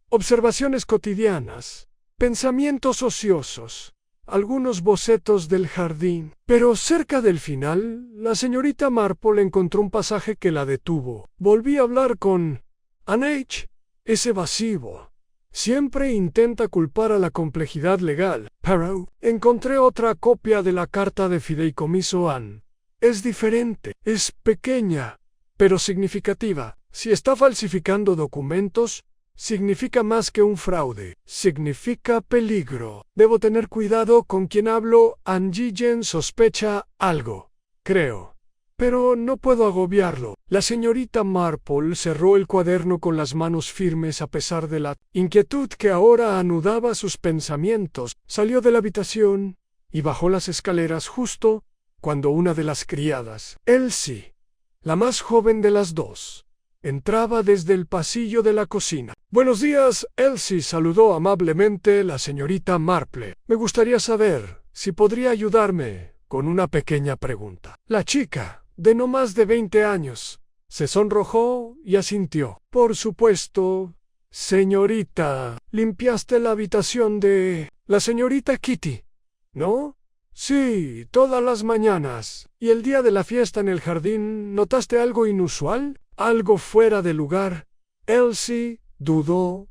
Observaciones cotidianas, pensamientos ociosos, algunos bocetos del jardín. Pero cerca del final, la señorita Marple encontró un pasaje que la detuvo. Volví a hablar con Anne. Es evasivo. Siempre intenta culpar a la complejidad legal. Pero encontré otra copia de la carta de fideicomiso Anne. Es diferente, es pequeña, pero significativa. Si está falsificando documentos, significa más que un fraude. Significa peligro. Debo tener cuidado con quien hablo. Anne Gillen sospecha algo, creo. Pero no puedo agobiarlo. La señorita Marple cerró el cuaderno con las manos firmes a pesar de la inquietud que ahora anudaba sus pensamientos. Salió de la habitación y bajó las escaleras justo cuando una de las criadas, Elsie, la más joven de las dos, entraba desde el pasillo de la cocina. «Buenos días, Elsie», saludó amablemente la señorita Marple. «Me gustaría saber si podría ayudarme con una pequeña pregunta». La chica, de no más de 20 años, se sonrojó y asintió. «Por supuesto, señorita. ¿Limpiaste la habitación de la señorita Kitty, no?» «Sí, todas las mañanas. ¿Y el día de la fiesta en el jardín notaste algo inusual? ¿Algo fuera de lugar?» Elsie dudó.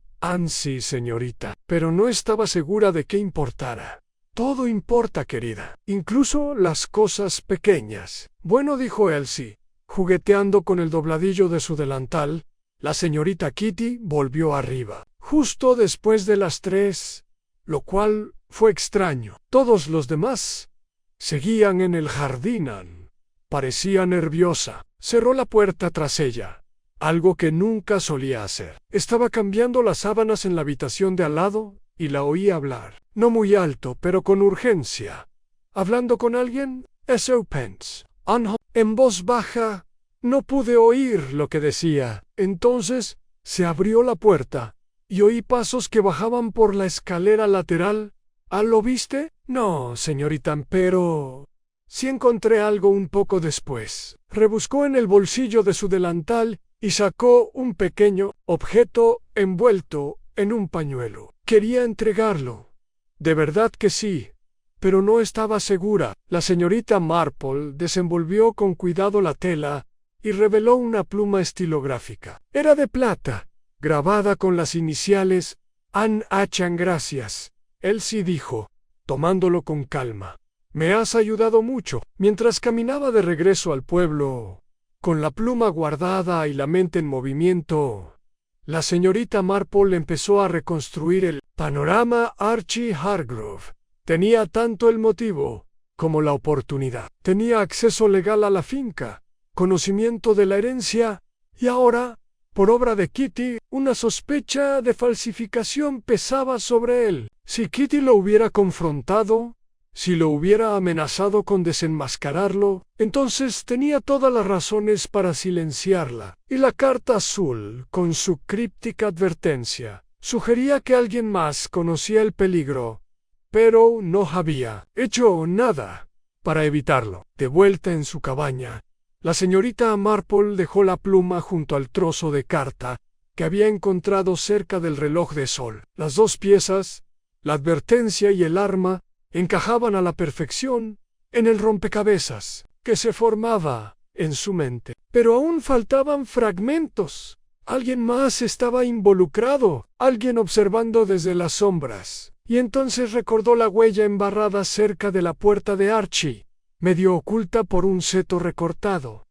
«Sí, señorita», pero no estaba segura de qué importara. «Todo importa, querida, incluso las cosas pequeñas». «Bueno», dijo Elsie, jugueteando con el dobladillo de su delantal. La señorita Kitty volvió arriba, justo después de las 3, lo cual fue extraño. Todos los demás seguían en el jardín. Anne parecía nerviosa. Cerró la puerta tras ella, algo que nunca solía hacer. Estaba cambiando las sábanas en la habitación de al lado y la oí hablar. No muy alto, pero con urgencia. ¿Hablando con alguien? «Eso pens». «Anne», en voz baja. No pude oír lo que decía. Entonces se abrió la puerta y oí pasos que bajaban por la escalera lateral. «¿Lo viste?» «No, señorita, pero sí encontré algo un poco después». Rebuscó en el bolsillo de su delantal y sacó un pequeño objeto envuelto en un pañuelo. Quería entregarlo. De verdad que sí, pero no estaba segura. La señorita Marple desenvolvió con cuidado la tela y reveló una pluma estilográfica. Era de plata, grabada con las iniciales Anne H. Gracias. Elsie dijo, tomándolo con calma. «Me has ayudado mucho». Mientras caminaba de regreso al pueblo, con la pluma guardada y la mente en movimiento, la señorita Marple empezó a reconstruir el panorama. Archie Hargrove tenía tanto el motivo como la oportunidad. Tenía acceso legal a la finca, conocimiento de la herencia, y ahora, por obra de Kitty, una sospecha de falsificación pesaba sobre él. Si Kitty lo hubiera confrontado, si lo hubiera amenazado con desenmascararlo, entonces tenía todas las razones para silenciarla. Y la carta azul, con su críptica advertencia, sugería que alguien más conocía el peligro, pero no había hecho nada para evitarlo. De vuelta en su cabaña, la señorita Marple dejó la pluma junto al trozo de carta que había encontrado cerca del reloj de sol. Las dos piezas, la advertencia y el arma, encajaban a la perfección en el rompecabezas que se formaba en su mente. Pero aún faltaban fragmentos. Alguien más estaba involucrado, alguien observando desde las sombras. y entonces recordó la huella embarrada cerca de la puerta de Archie, medio oculta por un seto recortado.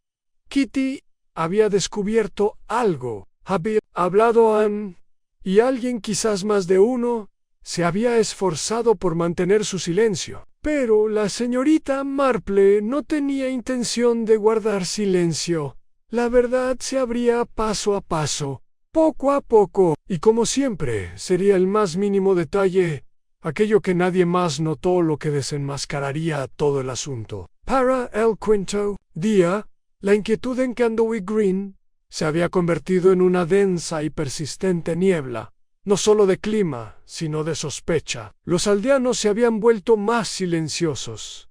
Kitty había descubierto algo, había hablado a Anne, y alguien, quizás más de uno, se había esforzado por mantener su silencio. Pero la señorita Marple no tenía intención de guardar silencio. La verdad se abría paso a paso, poco a poco, y como siempre, sería el más mínimo detalle, aquello que nadie más notó, lo que desenmascararía todo el asunto. Para el quinto día, la inquietud en Candlewick Green se había convertido en una densa y persistente niebla, no solo de clima, sino de sospecha. Los aldeanos se habían vuelto más silenciosos,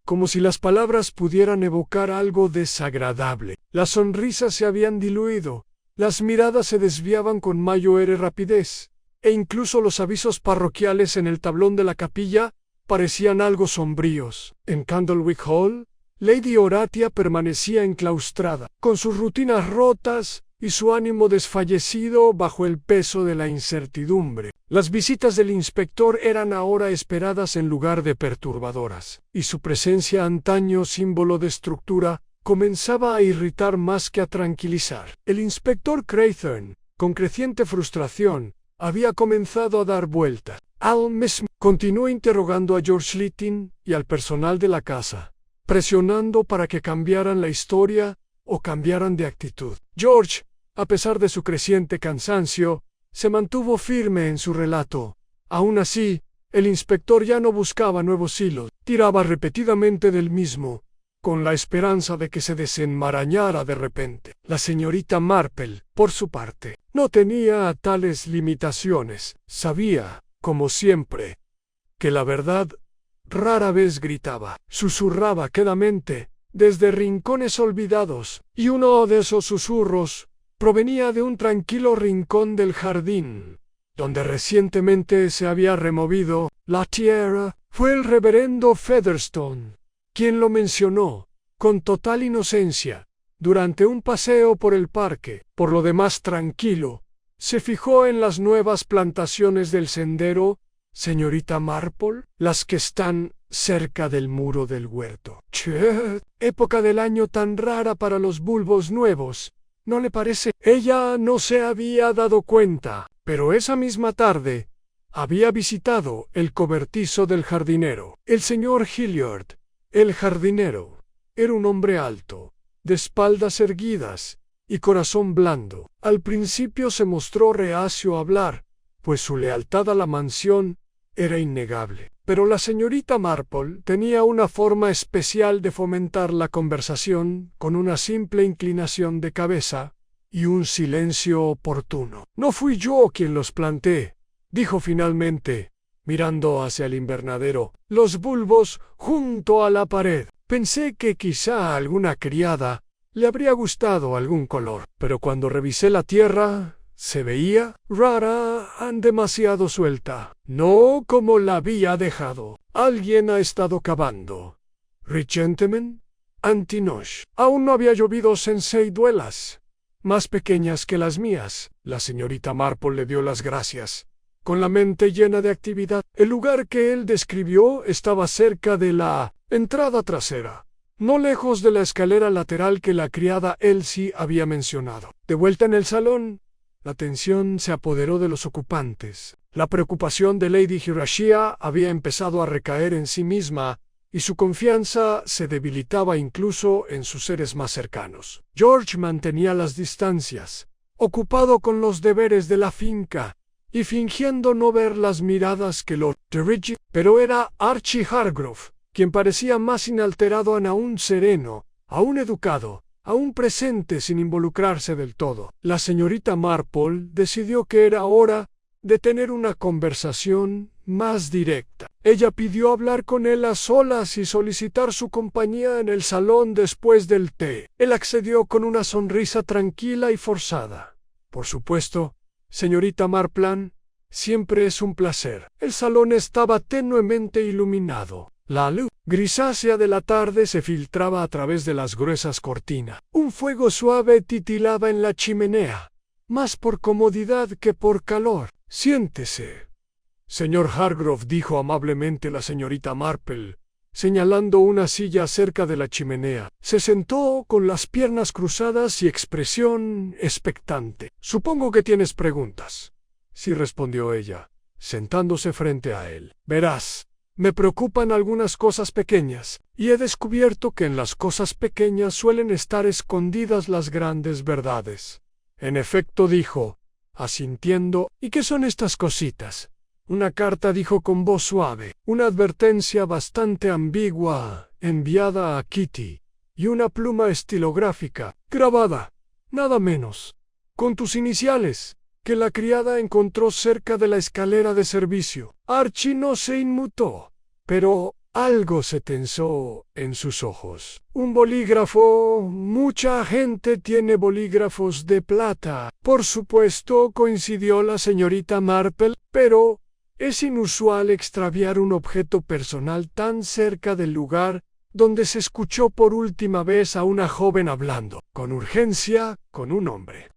como si las palabras pudieran evocar algo desagradable. Las sonrisas se habían diluido, las miradas se desviaban con mayor rapidez, e incluso los avisos parroquiales en el tablón de la capilla parecían algo sombríos. En Candlewick Hall, Lady Horatia permanecía enclaustrada, con sus rutinas rotas y su ánimo desfallecido bajo el peso de la incertidumbre. Las visitas del inspector eran ahora esperadas en lugar de perturbadoras, y su presencia, antaño símbolo de estructura, comenzaba a irritar más que a tranquilizar. El inspector Craythorne, con creciente frustración, había comenzado a dar vueltas. Al mismo continuó interrogando a George Lytton y al personal de la casa, presionando para que cambiaran la historia o cambiaran de actitud. George, a pesar de su creciente cansancio, se mantuvo firme en su relato. Aún así, el inspector ya no buscaba nuevos hilos, tiraba repetidamente del mismo, con la esperanza de que se desenmarañara de repente. La señorita Marple, por su parte, no tenía tales limitaciones. Sabía, como siempre, que la verdad rara vez gritaba, susurraba quedamente desde rincones olvidados, y uno de esos susurros provenía de un tranquilo rincón del jardín, donde recientemente se había removido la tierra. Fue el reverendo Featherstone quien lo mencionó, con total inocencia, durante un paseo por el parque. Por lo demás tranquilo, se fijó en las nuevas plantaciones del sendero, señorita Marple, las que están cerca del muro del huerto. ¡Che! Época del año tan rara para los bulbos nuevos, ¿no le parece? Ella no se había dado cuenta, pero esa misma tarde había visitado el cobertizo del jardinero. El señor Hilliard, el jardinero, era un hombre alto, de espaldas erguidas y corazón blando. Al principio se mostró reacio a hablar, pues su lealtad a la mansión era innegable. Pero la señorita Marple tenía una forma especial de fomentar la conversación con una simple inclinación de cabeza y un silencio oportuno. «No fui yo quien los planté», dijo finalmente, mirando hacia el invernadero, «los bulbos junto a la pared. Pensé que quizá a alguna criada le habría gustado algún color, pero cuando revisé la tierra se veía rara, demasiado suelta, no como la había dejado. Alguien ha estado cavando. Richentemen, Antinosh. Aún no había llovido en 6 duelas, más pequeñas que las mías». La señorita Marple le dio las gracias, con la mente llena de actividad. El lugar que él describió estaba cerca de la entrada trasera, no lejos de la escalera lateral que la criada Elsie había mencionado. De vuelta en el salón, la tensión se apoderó de los ocupantes. La preocupación de Lady Horatia había empezado a recaer en sí misma, y su confianza se debilitaba incluso en sus seres más cercanos. George mantenía las distancias, ocupado con los deberes de la finca, y fingiendo no ver las miradas que Lord dirigía. Pero era Archie Hargrove, quien parecía más inalterado, aún sereno, aún educado, aún presente sin involucrarse del todo. La señorita Marple decidió que era hora de tener una conversación más directa. Ella pidió hablar con él a solas y solicitar su compañía en el salón después del té. Él accedió con una sonrisa tranquila y forzada. «Por supuesto, señorita Marplan, siempre es un placer». El salón estaba tenuemente iluminado. La luz grisácea de la tarde se filtraba a través de las gruesas cortinas. Un fuego suave titilaba en la chimenea, más por comodidad que por calor. «Siéntese, Señor Hargrove, dijo amablemente la señorita Marple, señalando una silla cerca de la chimenea. Se sentó con las piernas cruzadas y expresión expectante. Supongo que tienes preguntas. Sí, respondió ella, sentándose frente a él. Verás, me preocupan algunas cosas pequeñas, y he descubierto que en las cosas pequeñas suelen estar escondidas las grandes verdades. En efecto, dijo, asintiendo. ¿Y qué son estas cositas? Una carta, dijo con voz suave, una advertencia bastante ambigua, enviada a Kitty, y una pluma estilográfica, grabada, nada menos, con tus iniciales, que la criada encontró cerca de la escalera de servicio. Archie no se inmutó, pero algo se tensó en sus ojos. Un bolígrafo, mucha gente tiene bolígrafos de plata. Por supuesto, coincidió la señorita Marple, pero es inusual extraviar un objeto personal tan cerca del lugar donde se escuchó por última vez a una joven hablando, con urgencia, con un hombre.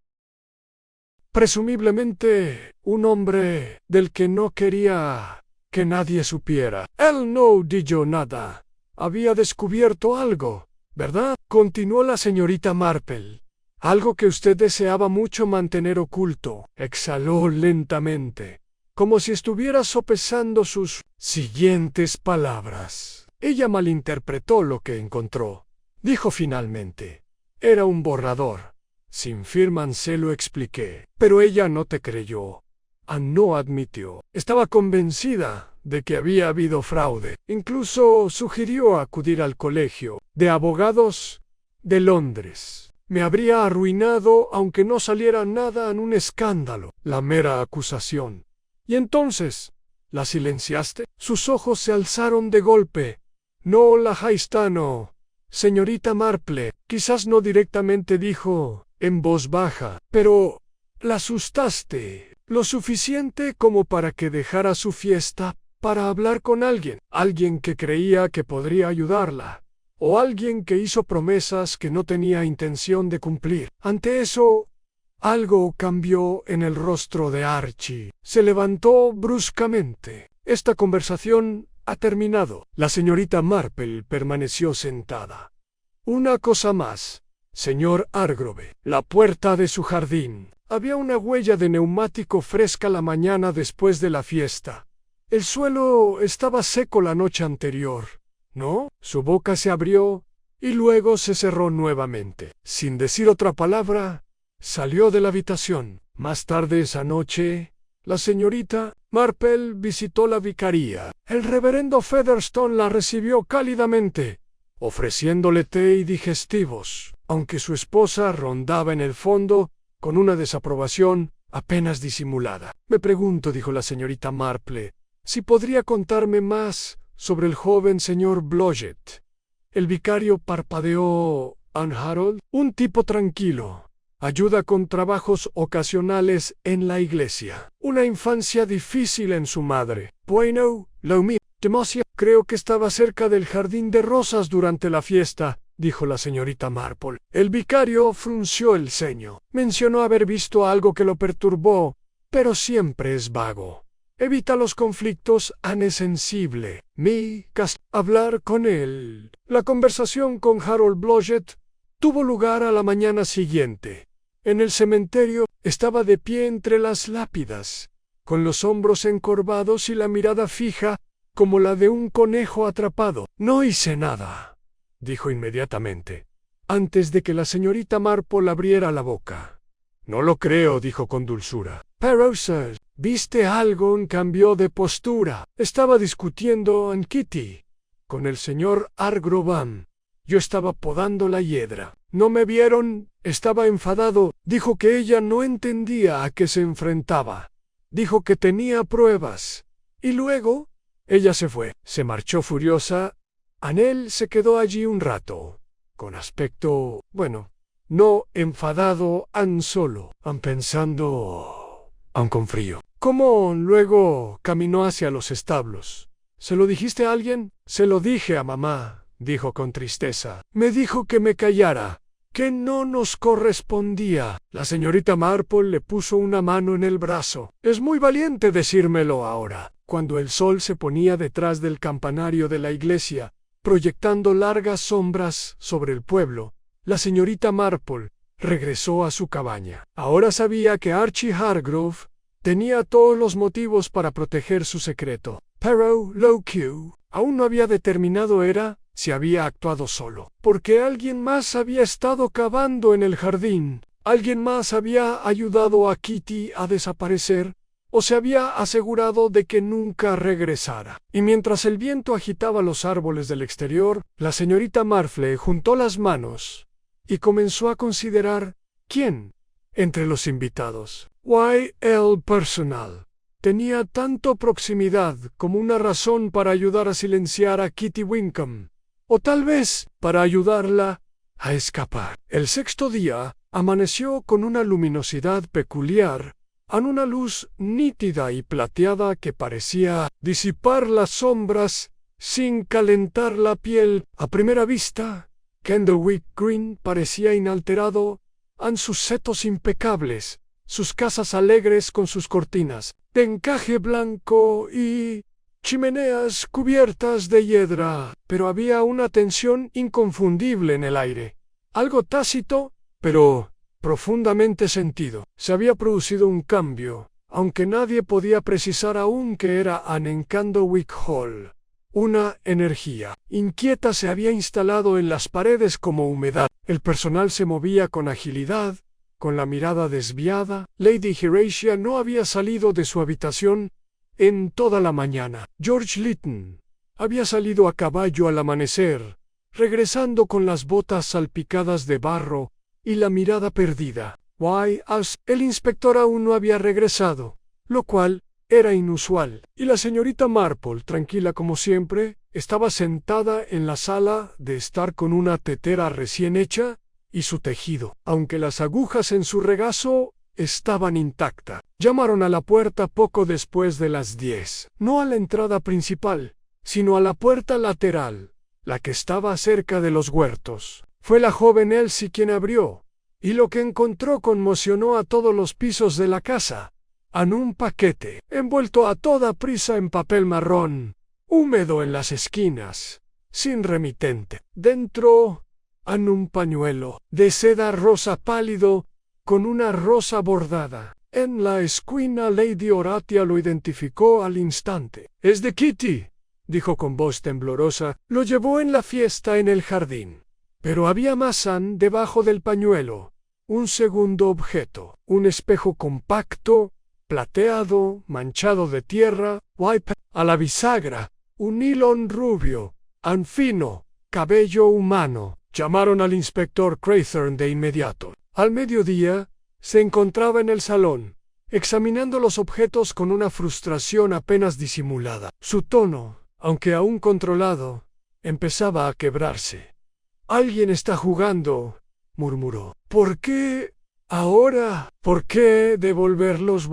Presumiblemente, un hombre del que no quería que nadie supiera. Él no dijo nada. Había descubierto algo, ¿verdad? Continuó la señorita Marple. Algo que usted deseaba mucho mantener oculto. Exhaló lentamente, como si estuviera sopesando sus siguientes palabras. Ella malinterpretó lo que encontró. Dijo finalmente. Era un borrador. Sin firma, se lo expliqué. Pero ella no te creyó. No admitió. Estaba convencida de que había habido fraude. Incluso sugirió acudir al colegio de abogados de Londres. Me habría arruinado aunque no saliera nada en un escándalo. La mera acusación. ¿Y entonces? ¿La silenciaste? Sus ojos se alzaron de golpe. No la no. Señorita Marple, quizás no directamente dijo en voz baja, pero la asustaste lo suficiente como para que dejara su fiesta para hablar con alguien que creía que podría ayudarla, o alguien que hizo promesas que no tenía intención de cumplir. Ante eso, algo cambió en el rostro de Archie. Se levantó bruscamente. Esta conversación ha terminado. La señorita Marple permaneció sentada. Una cosa más, señor Hargrove. La puerta de su jardín. Había una huella de neumático fresca la mañana después de la fiesta. El suelo estaba seco la noche anterior, ¿no? Su boca se abrió y luego se cerró nuevamente. Sin decir otra palabra, salió de la habitación. Más tarde esa noche, la señorita Marple visitó la vicaría. El reverendo Featherstone la recibió cálidamente, ofreciéndole té y digestivos, aunque su esposa rondaba en el fondo con una desaprobación apenas disimulada. Me pregunto, dijo la señorita Marple, si podría contarme más sobre el joven señor Blodgett. El vicario parpadeó. Anne Harold, un tipo tranquilo. Ayuda con trabajos ocasionales en la iglesia. Una infancia difícil en su madre. Bueno, lo mío. Demasiado. Creo que estaba cerca del jardín de rosas durante la fiesta, dijo la señorita Marple. El vicario frunció el ceño. Mencionó haber visto algo que lo perturbó, pero siempre es vago. Evita los conflictos, Anne es sensible. Hablar con él. La conversación con Harold Blodgett tuvo lugar a la mañana siguiente. En el cementerio estaba de pie entre las lápidas, con los hombros encorvados y la mirada fija, como la de un conejo atrapado. No hice nada, dijo inmediatamente, antes de que la señorita Marple abriera la boca. No lo creo, dijo con dulzura. Pero, sir, ¿viste algo? Cambió de postura. Estaba discutiendo en Kitty con el señor Hargrove. Yo estaba podando la hiedra. ¿No me vieron? Estaba enfadado. Dijo que ella no entendía a qué se enfrentaba. Dijo que tenía pruebas. Y luego, ella se fue. Se marchó furiosa. Anel se quedó allí un rato, con aspecto, no enfadado, solo, pensando, con frío. Como luego caminó hacia los establos. ¿Se lo dijiste a alguien? Se lo dije a mamá, dijo con tristeza. Me dijo que me callara, que no nos correspondía. La señorita Marple le puso una mano en el brazo. Es muy valiente decírmelo ahora. cuando el sol se ponía detrás del campanario de la iglesia, proyectando largas sombras sobre el pueblo, la señorita Marple regresó a su cabaña. Ahora sabía que Archie Hargrove tenía todos los motivos para proteger su secreto. Pero lo que aún no había determinado era si había actuado solo, porque alguien más había estado cavando en el jardín. Alguien más había ayudado a Kitty a desaparecer, o se había asegurado de que nunca regresara. Y mientras el viento agitaba los árboles del exterior, la señorita Marple juntó las manos y comenzó a considerar quién, entre los invitados, el personal, tenía tanto proximidad como una razón para ayudar a silenciar a Kitty Wickham, o tal vez para ayudarla a escapar. El sexto día amaneció con una luminosidad peculiar, en una luz nítida y plateada que parecía disipar las sombras sin calentar la piel. A primera vista, Candlewick Green parecía inalterado en sus setos impecables, sus casas alegres con sus cortinas de encaje blanco y chimeneas cubiertas de hiedra, pero había una tensión inconfundible en el aire, algo tácito, pero profundamente sentido. Se había producido un cambio, aunque nadie podía precisar aún qué era en Candlewick Hall. Una energía inquieta se había instalado en las paredes como humedad. El personal se movía con agilidad, con la mirada desviada. Lady Horatia no había salido de su habitación en toda la mañana. George Lytton había salido a caballo al amanecer, regresando con las botas salpicadas de barro y la mirada perdida. El inspector aún no había regresado, lo cual era inusual, y la señorita Marple, tranquila como siempre, estaba sentada en la sala de estar con una tetera recién hecha y su tejido, aunque las agujas en su regazo estaban intactas. Llamaron a la puerta poco después de las 10, no a la entrada principal, sino a la puerta lateral, la que estaba cerca de los huertos. Fue la joven Elsie quien abrió, y lo que encontró conmocionó a todos los pisos de la casa. En un paquete, envuelto a toda prisa en papel marrón, húmedo en las esquinas, sin remitente. Dentro, en un pañuelo de seda rosa pálido, con una rosa bordada. En la esquina Lady Horatia lo identificó al instante. «Es de Kitty», dijo con voz temblorosa. «Lo llevó en la fiesta en el jardín». Pero había más debajo del pañuelo, un segundo objeto, un espejo compacto, plateado, manchado de tierra, a la bisagra, un hilón rubio, fino, cabello humano. Llamaron al inspector Craythorne de inmediato. Al mediodía, se encontraba en el salón, examinando los objetos con una frustración apenas disimulada. Su tono, aunque aún controlado, empezaba a quebrarse. «Alguien está jugando», murmuró. «¿Por qué ahora? ¿Por qué devolverlos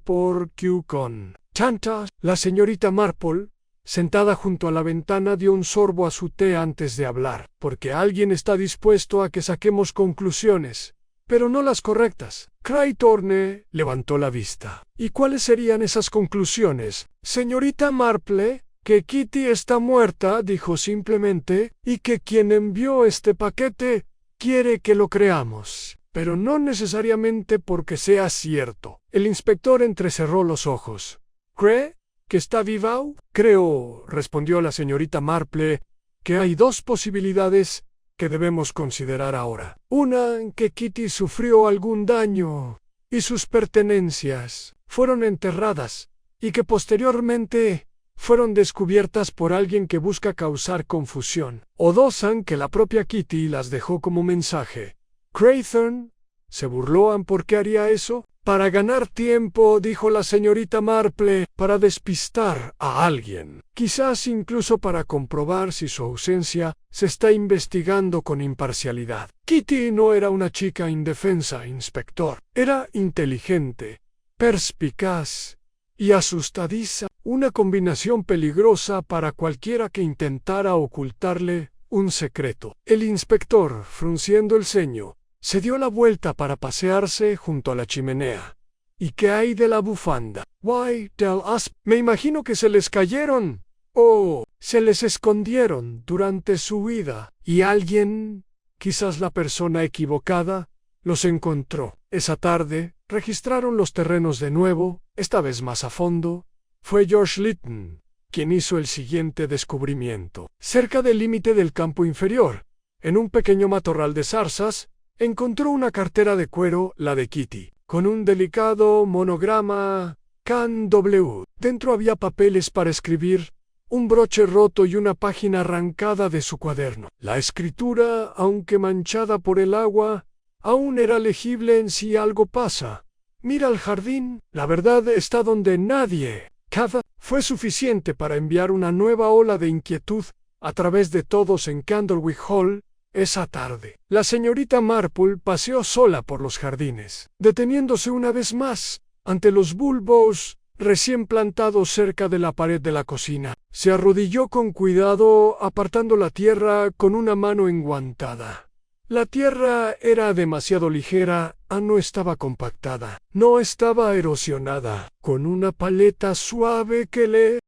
por Q con tantas?» La señorita Marple, sentada junto a la ventana, dio un sorbo a su té antes de hablar. «Porque alguien está dispuesto a que saquemos conclusiones, pero no las correctas». Craythorne levantó la vista. «¿Y cuáles serían esas conclusiones, señorita Marple?» «Que Kitty está muerta», dijo simplemente, «y que quien envió este paquete quiere que lo creamos, pero no necesariamente porque sea cierto». El inspector entrecerró los ojos. «¿Cree que está viva?» «Creo», respondió la señorita Marple, «que hay dos posibilidades que debemos considerar ahora. Una, que Kitty sufrió algún daño y sus pertenencias fueron enterradas, y que posteriormente fueron descubiertas por alguien que busca causar confusión. O dos, que la propia Kitty las dejó como mensaje». «Craythorne se burló. ¿Por qué haría eso?» «Para ganar tiempo», dijo la señorita Marple, «para despistar a alguien. Quizás incluso para comprobar si su ausencia se está investigando con imparcialidad». Kitty no era una chica indefensa, inspector. Era inteligente, perspicaz y asustadiza, una combinación peligrosa para cualquiera que intentara ocultarle un secreto. El inspector, frunciendo el ceño, se dio la vuelta para pasearse junto a la chimenea, ¿Y qué hay de la bufanda? Why, tell us. Me imagino que se les cayeron. O se les escondieron durante su huida. Y alguien, quizás la persona equivocada, los encontró. Esa tarde, registraron los terrenos de nuevo, esta vez más a fondo. Fue George Lytton quien hizo el siguiente descubrimiento. Cerca del límite del campo inferior, en un pequeño matorral de zarzas, encontró una cartera de cuero, la de Kitty, con un delicado monograma Can W. Dentro había papeles para escribir, un broche roto y una página arrancada de su cuaderno. La escritura, aunque manchada por el agua, aún era legible en Si algo pasa. Mira el jardín, la verdad está donde nadie. Cada fue suficiente para enviar una nueva ola de inquietud a través de todos en Candlewick Hall esa tarde. La señorita Marple paseó sola por los jardines, deteniéndose una vez más ante los bulbos recién plantados cerca de la pared de la cocina. Se arrodilló con cuidado, apartando la tierra con una mano enguantada. La tierra era demasiado ligera, no estaba compactada, no estaba erosionada, con una paleta suave que le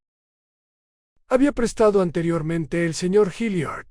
había prestado anteriormente el señor Hilliard.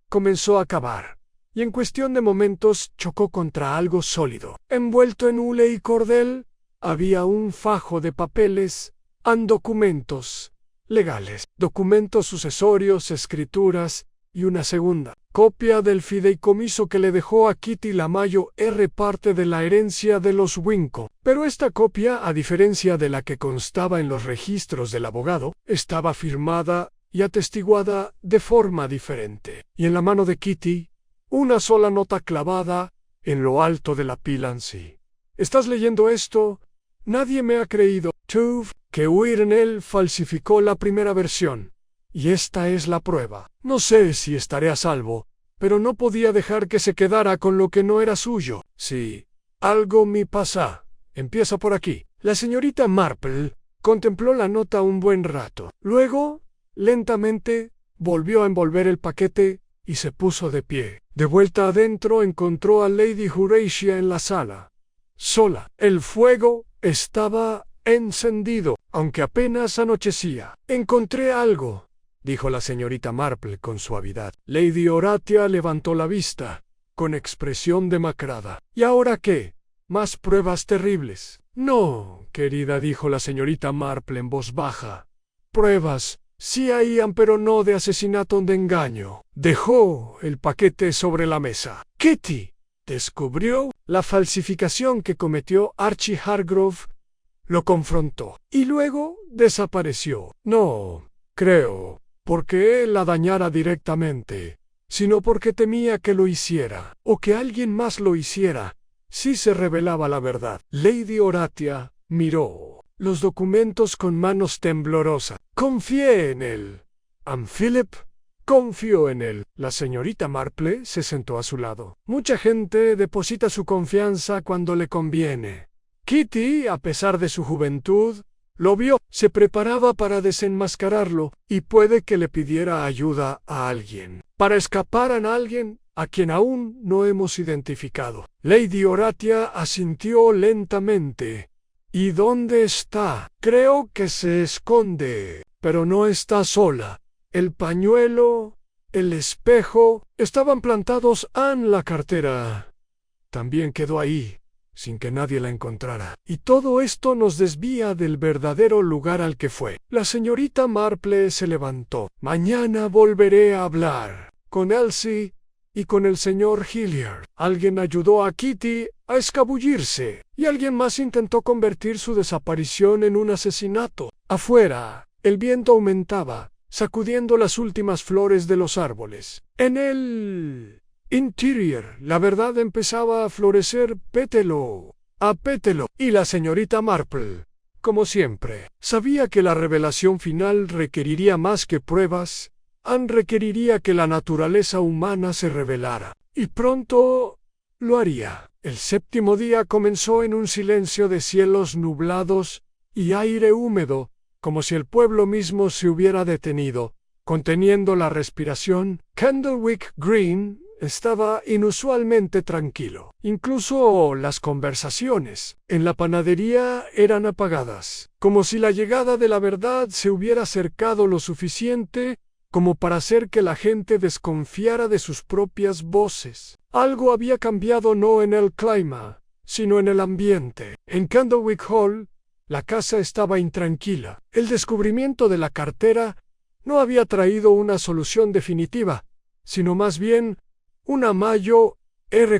Comenzó a cavar, y en cuestión de momentos chocó contra algo sólido. Envuelto en hule y cordel, había un fajo de papeles, documentos legales, documentos sucesorios, escrituras, y una segunda copia del fideicomiso que le dejó a Kitty Lamayo R. parte de la herencia de los Winco. Pero esta copia, a diferencia de la que constaba en los registros del abogado, estaba firmada y atestiguada de forma diferente. Y en la mano de Kitty, una sola nota clavada en lo alto de la pila en sí. ¿Estás leyendo esto? Nadie me ha creído, Tuve, que Whitnell falsificó la primera versión. Y esta es la prueba. No sé si estaré a salvo, pero no podía dejar que se quedara con lo que no era suyo. Sí, algo me pasa. Empieza por aquí. La señorita Marple contempló la nota un buen rato. Luego, lentamente, volvió a envolver el paquete y se puso de pie. De vuelta adentro encontró a Lady Horatia en la sala. Sola. El fuego estaba encendido, aunque apenas anochecía. Encontré algo, dijo la señorita Marple con suavidad. Lady Horatia levantó la vista, con expresión demacrada. ¿Y ahora qué? ¿Más pruebas terribles? No, querida, dijo la señorita Marple en voz baja. Pruebas, sí habían, pero no de asesinato de engaño. Dejó el paquete sobre la mesa. Kitty descubrió la falsificación que cometió Archie Hargrove. Lo confrontó, y luego desapareció. No, creo, porque él la dañara directamente, sino porque temía que lo hiciera, o que alguien más lo hiciera, si se revelaba la verdad. Lady Horatia miró los documentos con manos temblorosas. Confié en él. Philip confió en él. La señorita Marple se sentó a su lado. Mucha gente deposita su confianza cuando le conviene. Kitty, a pesar de su juventud, lo vio, se preparaba para desenmascararlo, y puede que le pidiera ayuda a alguien. Para escapar a alguien a quien aún no hemos identificado. Lady Horatia asintió lentamente. ¿Y dónde está? Creo que se esconde, pero no está sola. El pañuelo, el espejo, estaban plantados en la cartera. También quedó ahí, sin que nadie la encontrara. Y todo esto nos desvía del verdadero lugar al que fue. La señorita Marple se levantó. Mañana volveré a hablar con Elsie y con el señor Hilliard. Alguien ayudó a Kitty a escabullirse, y alguien más intentó convertir su desaparición en un asesinato. Afuera, el viento aumentaba, sacudiendo las últimas flores de los árboles. En el interior, la verdad empezaba a florecer pétalo a pétalo, y la señorita Marple, como siempre, sabía que la revelación final requeriría más que pruebas, requeriría que la naturaleza humana se revelara, y pronto lo haría. El séptimo día comenzó en un silencio de cielos nublados y aire húmedo, como si el pueblo mismo se hubiera detenido, conteniendo la respiración. Candlewick Green estaba inusualmente tranquilo. Incluso las conversaciones en la panadería eran apagadas, como si la llegada de la verdad se hubiera acercado lo suficiente como para hacer que la gente desconfiara de sus propias voces. Algo había cambiado no en el clima, sino en el ambiente. En Candlewick Hall, la casa estaba intranquila. El descubrimiento de la cartera no había traído una solución definitiva, sino más bien una mayor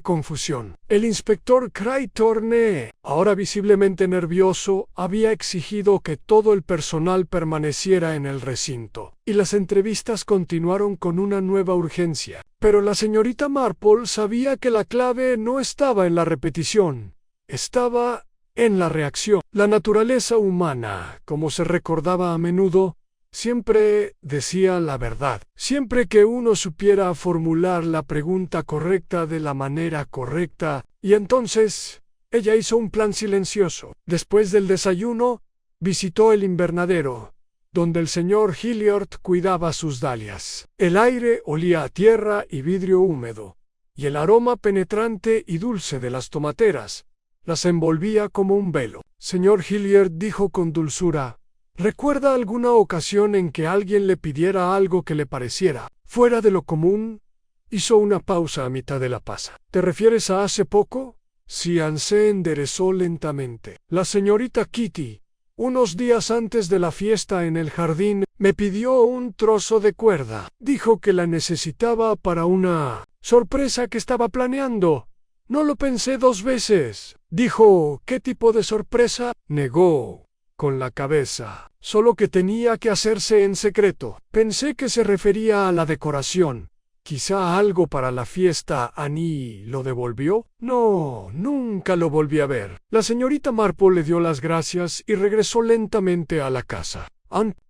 confusión. El inspector Craytorne, ahora visiblemente nervioso, había exigido que todo el personal permaneciera en el recinto, y las entrevistas continuaron con una nueva urgencia. Pero la señorita Marple sabía que la clave no estaba en la repetición, estaba en la reacción. La naturaleza humana, como se recordaba a menudo, siempre decía la verdad. Siempre que uno supiera formular la pregunta correcta de la manera correcta, y entonces ella hizo un plan silencioso. Después del desayuno, visitó el invernadero, donde el señor Hilliard cuidaba sus dalias. El aire olía a tierra y vidrio húmedo, y el aroma penetrante y dulce de las tomateras las envolvía como un velo. Señor Hilliard dijo con dulzura: ¿recuerda alguna ocasión en que alguien le pidiera algo que le pareciera fuera de lo común? Hizo una pausa a mitad de la pasa. ¿Te refieres a hace poco? Sian se enderezó lentamente. La señorita Kitty, unos días antes de la fiesta en el jardín, me pidió un trozo de cuerda. Dijo que la necesitaba para una sorpresa que estaba planeando. No lo pensé dos veces. Dijo: ¿qué tipo de sorpresa? Negó con la cabeza. Solo que tenía que hacerse en secreto. Pensé que se refería a la decoración. Quizá algo para la fiesta. ¿Annie lo devolvió? No, nunca lo volví a ver. La señorita Marple le dio las gracias y regresó lentamente a la casa.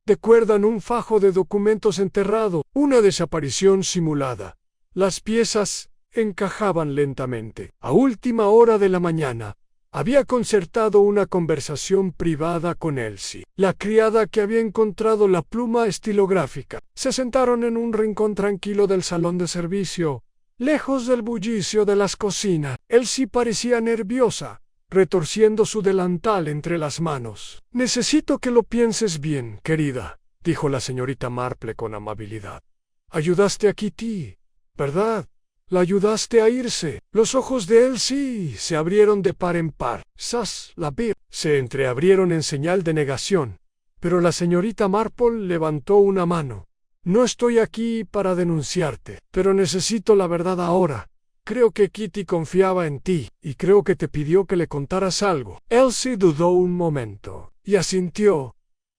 De cuerda en un fajo de documentos enterrado. Una desaparición simulada. Las piezas encajaban lentamente. A última hora de la mañana, había concertado una conversación privada con Elsie, la criada que había encontrado la pluma estilográfica. Se sentaron en un rincón tranquilo del salón de servicio, lejos del bullicio de las cocinas. Elsie parecía nerviosa, retorciendo su delantal entre las manos. «Necesito que lo pienses bien, querida», dijo la señorita Marple con amabilidad. «Ayudaste a Kitty, ¿verdad? La ayudaste a irse». Los ojos de Elsie se abrieron de par en par. Se entreabrieron en señal de negación, pero la señorita Marple levantó una mano. «No estoy aquí para denunciarte, pero necesito la verdad ahora. Creo que Kitty confiaba en ti, y creo que te pidió que le contaras algo». Elsie dudó un momento, y asintió.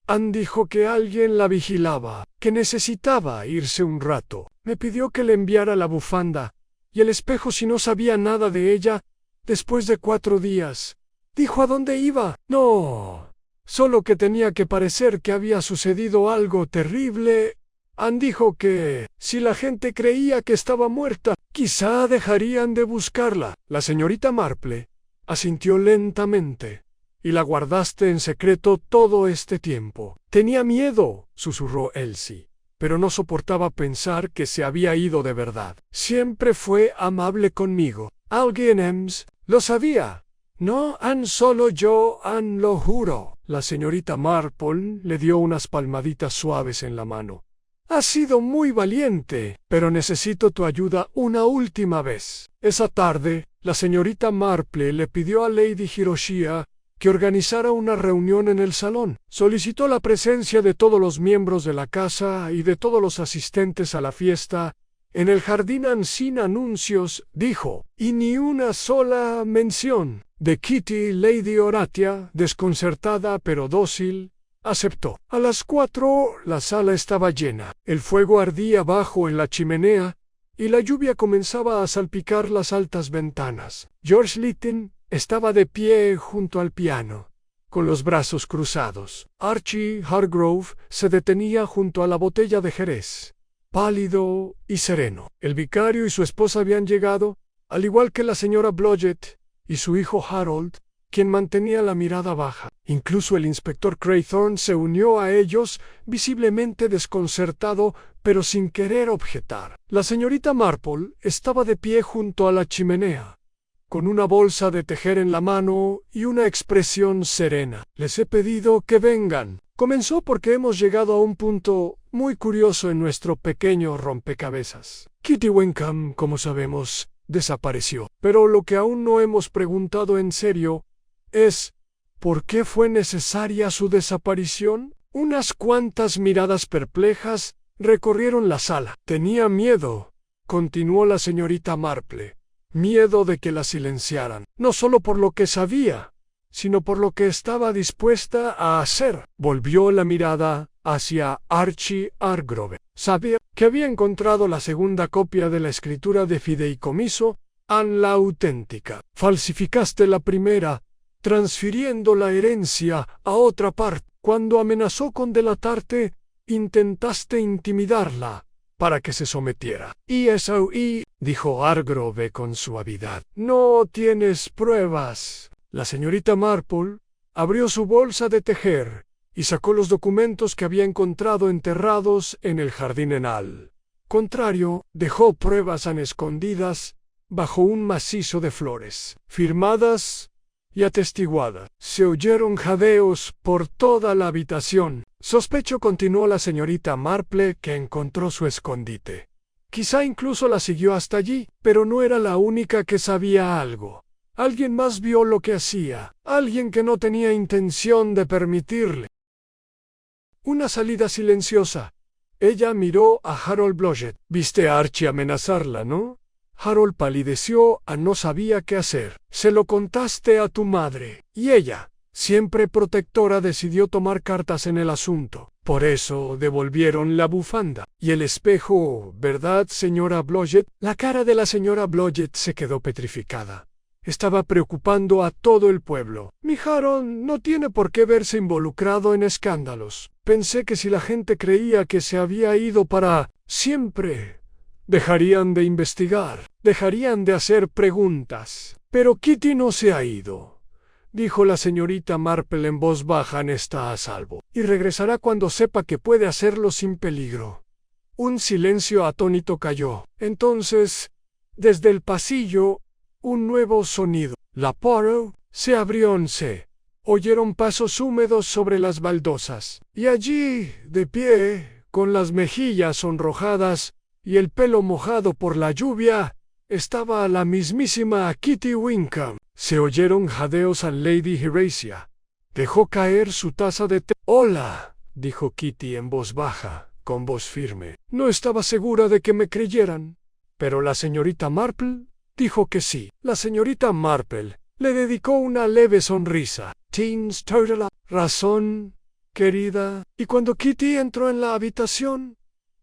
«Ann dijo que alguien la vigilaba, que necesitaba irse un rato. Me pidió que le enviara la bufanda y el espejo si no sabía nada de ella, después de 4 días. Dijo a dónde iba. No, solo que tenía que parecer que había sucedido algo terrible. Ann dijo que, si la gente creía que estaba muerta, quizá dejarían de buscarla». La señorita Marple asintió lentamente. «¿Y la guardaste en secreto todo este tiempo?» «Tenía miedo», susurró Elsie, pero no soportaba pensar que se había ido de verdad. «Siempre fue amable conmigo». «Alguien lo sabía». «No, Ann, solo yo, Ann, lo juro». La señorita Marple le dio unas palmaditas suaves en la mano. «Has sido muy valiente, pero necesito tu ayuda una última vez». Esa tarde, la señorita Marple le pidió a Lady Hiroshia que organizara una reunión en el salón. Solicitó la presencia de todos los miembros de la casa y de todos los asistentes a la fiesta. En el jardín sin anuncios, dijo, y ni una sola mención de Kitty. Lady Horatia, desconcertada pero dócil, aceptó. A las 4 la sala estaba llena. El fuego ardía abajo en la chimenea y la lluvia comenzaba a salpicar las altas ventanas. George Lytton estaba de pie junto al piano, con los brazos cruzados. Archie Hargrove se detenía junto a la botella de Jerez, pálido y sereno. El vicario y su esposa habían llegado, al igual que la señora Blodgett y su hijo Harold, quien mantenía la mirada baja. Incluso el inspector Craythorne se unió a ellos, visiblemente desconcertado, pero sin querer objetar. La señorita Marple estaba de pie junto a la chimenea, con una bolsa de tejer en la mano y una expresión serena. «Les he pedido que vengan», comenzó, «porque hemos llegado a un punto muy curioso en nuestro pequeño rompecabezas. Kitty Wickham, como sabemos, desapareció. Pero lo que aún no hemos preguntado en serio es ¿por qué fue necesaria su desaparición?». Unas cuantas miradas perplejas recorrieron la sala. «Tenía miedo», continuó la señorita Marple, «miedo de que la silenciaran, no solo por lo que sabía, sino por lo que estaba dispuesta a hacer». Volvió la mirada hacia Archie Hargrove. Sabía que había encontrado la segunda copia de la escritura de fideicomiso, la auténtica. «Falsificaste la primera, transfiriendo la herencia a otra parte. Cuando amenazó con delatarte, intentaste intimidarla para que se sometiera». Dijo Hargrove con suavidad. «No tienes pruebas». La señorita Marple abrió su bolsa de tejer y sacó los documentos que había encontrado enterrados en el jardín enal. Contrario, dejó pruebas escondidas bajo un macizo de flores, firmadas y atestiguadas. Se oyeron jadeos por toda la habitación. «Sospecho», continuó la señorita Marple, «que encontró su escondite. Quizá incluso la siguió hasta allí, pero no era la única que sabía algo. Alguien más vio lo que hacía, alguien que no tenía intención de permitirle». Una salida silenciosa. Ella miró a Harold Blodgett. «Viste a Archie amenazarla, ¿no?». Harold palideció, no sabía qué hacer. «Se lo contaste a tu madre, y ella, siempre protectora, decidió tomar cartas en el asunto. Por eso devolvieron la bufanda y el espejo, ¿verdad, señora Blodgett?». La cara de la señora Blodgett se quedó petrificada. Estaba preocupando a todo el pueblo. «Mi Harold no tiene por qué verse involucrado en escándalos. Pensé que si la gente creía que se había ido para siempre, dejarían de investigar, dejarían de hacer preguntas. Pero Kitty no se ha ido», dijo la señorita Marple en voz baja. «Está a salvo, y regresará cuando sepa que puede hacerlo sin peligro». Un silencio atónito cayó. Entonces, desde el pasillo, un nuevo sonido. La porta se abrió. Se oyeron pasos húmedos sobre las baldosas. Y allí, de pie, con las mejillas sonrojadas y el pelo mojado por la lluvia, estaba la mismísima Kitty Wickham. Se oyeron jadeos a Lady Horatia. Dejó caer su taza de té. «Hola», dijo Kitty en voz baja, con voz firme. «No estaba segura de que me creyeran, pero la señorita Marple dijo que sí». La señorita Marple le dedicó una leve sonrisa. «Tienes toda la razón, querida». Y cuando Kitty entró en la habitación,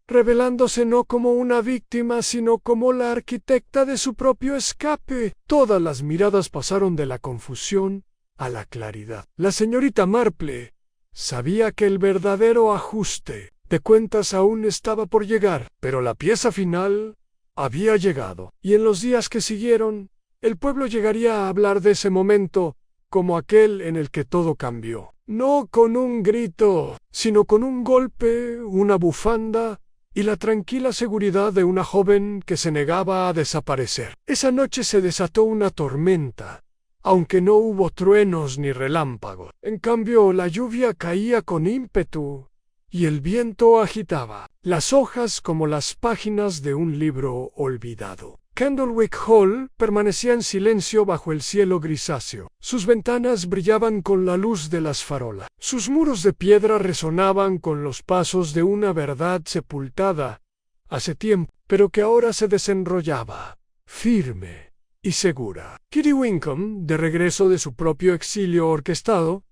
revelándose no como una víctima, sino como la arquitecta de su propio escape, todas las miradas pasaron de la confusión a la claridad. La señorita Marple sabía que el verdadero ajuste de cuentas aún estaba por llegar, pero la pieza final había llegado. Y en los días que siguieron, el pueblo llegaría a hablar de ese momento como aquel en el que todo cambió. No con un grito, sino con un golpe, una bufanda y la tranquila seguridad de una joven que se negaba a desaparecer. Esa noche se desató una tormenta, aunque no hubo truenos ni relámpagos. En cambio, la lluvia caía con ímpetu y el viento agitaba las hojas como las páginas de un libro olvidado. Candlewick Hall permanecía en silencio bajo el cielo grisáceo. Sus ventanas brillaban con la luz de las farolas. Sus muros de piedra resonaban con los pasos de una verdad sepultada hace tiempo, pero que ahora se desenrollaba, firme y segura. Kitty Wickham, de regreso de su propio exilio orquestado,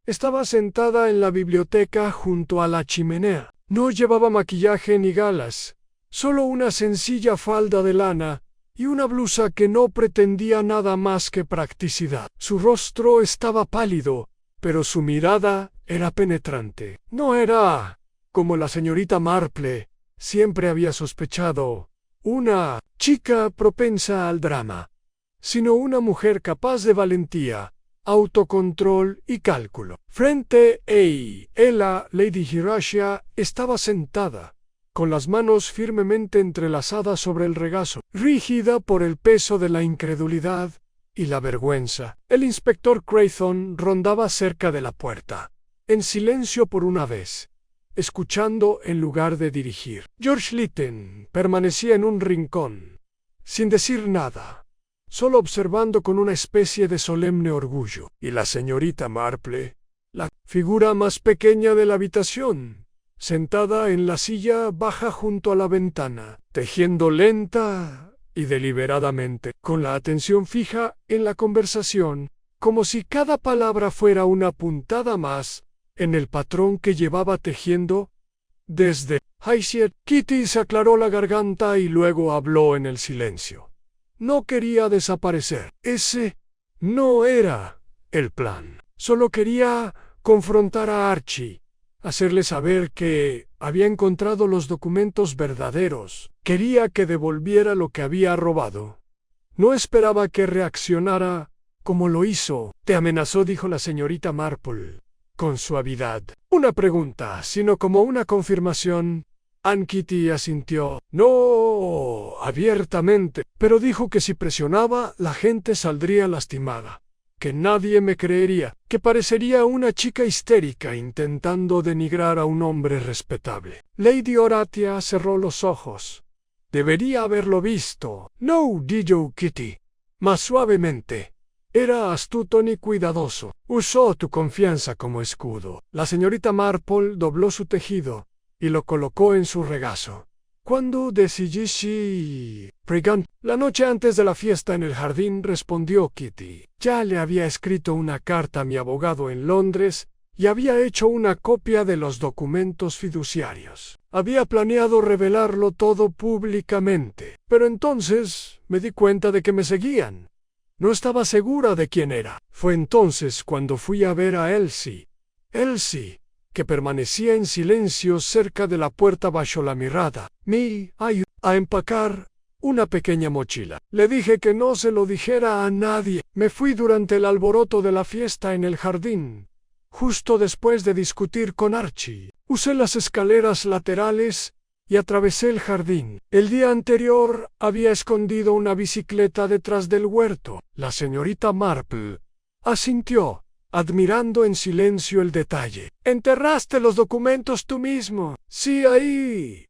estaba sentada en la biblioteca junto a la chimenea. No llevaba maquillaje ni galas, solo una sencilla falda de lana y una blusa que no pretendía nada más que practicidad. Su rostro estaba pálido, pero su mirada era penetrante. No era, como la señorita Marple siempre había sospechado, una chica propensa al drama, sino una mujer capaz de valentía, autocontrol y cálculo. Frente a ella, Lady Hirashia estaba sentada, con las manos firmemente entrelazadas sobre el regazo, rígida por el peso de la incredulidad y la vergüenza. El inspector Craython rondaba cerca de la puerta, en silencio por una vez, escuchando en lugar de dirigir. George Lytton permanecía en un rincón, sin decir nada, solo observando con una especie de solemne orgullo. Y la señorita Marple, la figura más pequeña de la habitación, sentada en la silla baja junto a la ventana, tejiendo lenta y deliberadamente, con la atención fija en la conversación, como si cada palabra fuera una puntada más en el patrón que llevaba tejiendo desde Haysiet. Kitty se aclaró la garganta y luego habló en el silencio. No quería desaparecer. Ese no era el plan. Solo quería confrontar a Archie, hacerle saber que había encontrado los documentos verdaderos. Quería que devolviera lo que había robado. No esperaba que reaccionara como lo hizo. Te amenazó, dijo la señorita Marple, con suavidad. Una pregunta, sino como una confirmación. Aunt Kitty asintió. No abiertamente, pero dijo que si presionaba, la gente saldría lastimada, que nadie me creería, que parecería una chica histérica intentando denigrar a un hombre respetable. Lady Horatia cerró los ojos. Debería haberlo visto. No, dijo Kitty, más suavemente. Era astuto y cuidadoso. Usó tu confianza como escudo. La señorita Marple dobló su tejido y lo colocó en su regazo. Cuando decidí Pregan, la noche antes de la fiesta en el jardín, respondió Kitty. Ya le había escrito una carta a mi abogado en Londres y había hecho una copia de los documentos fiduciarios. Había planeado revelarlo todo públicamente, pero entonces me di cuenta de que me seguían. No estaba segura de quién era. Fue entonces cuando fui a ver a Elsie. Elsie, que permanecía en silencio cerca de la puerta bajo la mirada, me ayudó a empacar una pequeña mochila. Le dije que no se lo dijera a nadie. Me fui durante el alboroto de la fiesta en el jardín, justo después de discutir con Archie. Usé las escaleras laterales y atravesé el jardín. El día anterior había escondido una bicicleta detrás del huerto. La señorita Marple asintió, admirando en silencio el detalle. ¿Enterraste los documentos tú mismo? Sí, ahí.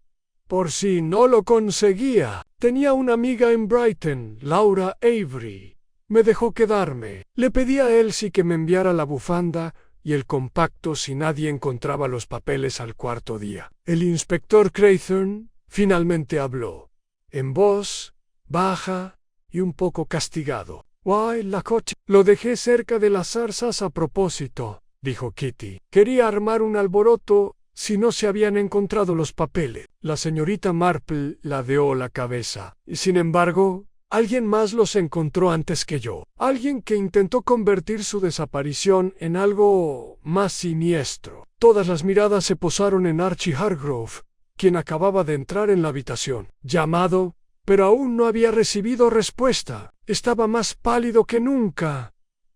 Por si no lo conseguía. Tenía una amiga en Brighton, Laura Avery. Me dejó quedarme. Le pedí a Elsie que me enviara la bufanda y el compacto si nadie encontraba los papeles al cuarto día. El inspector Craython finalmente habló, en voz baja y un poco castigado. «Why, la coche. Lo dejé cerca de las zarzas a propósito», dijo Kitty. «Quería armar un alboroto si no se habían encontrado los papeles». La señorita Marple ladeó la cabeza. «Sin embargo, alguien más los encontró antes que yo. Alguien que intentó convertir su desaparición en algo más siniestro». Todas las miradas se posaron en Archie Hargrove, quien acababa de entrar en la habitación. Llamado, pero aún no había recibido respuesta. Estaba más pálido que nunca,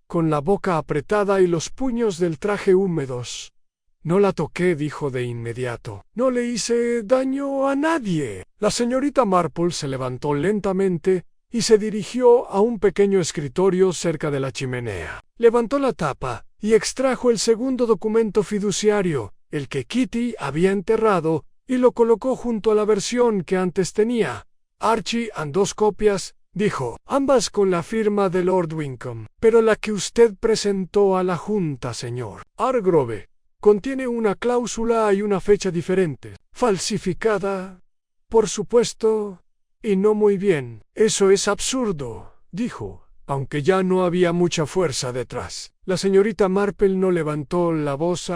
con la boca apretada y los puños del traje húmedos. «No la toqué», dijo de inmediato. «No le hice daño a nadie». La señorita Marple se levantó lentamente y se dirigió a un pequeño escritorio cerca de la chimenea. Levantó la tapa y extrajo el segundo documento fiduciario, el que Kitty había enterrado, y lo colocó junto a la versión que antes tenía. «Archie, han dos copias», dijo, «ambas con la firma de Lord Wickham. Pero la que usted presentó a la Junta, señor Hargrove, contiene una cláusula y una fecha diferente. Falsificada, por supuesto, y no muy bien». «Eso es absurdo», dijo, aunque ya no había mucha fuerza detrás. La señorita Marple no levantó la voz.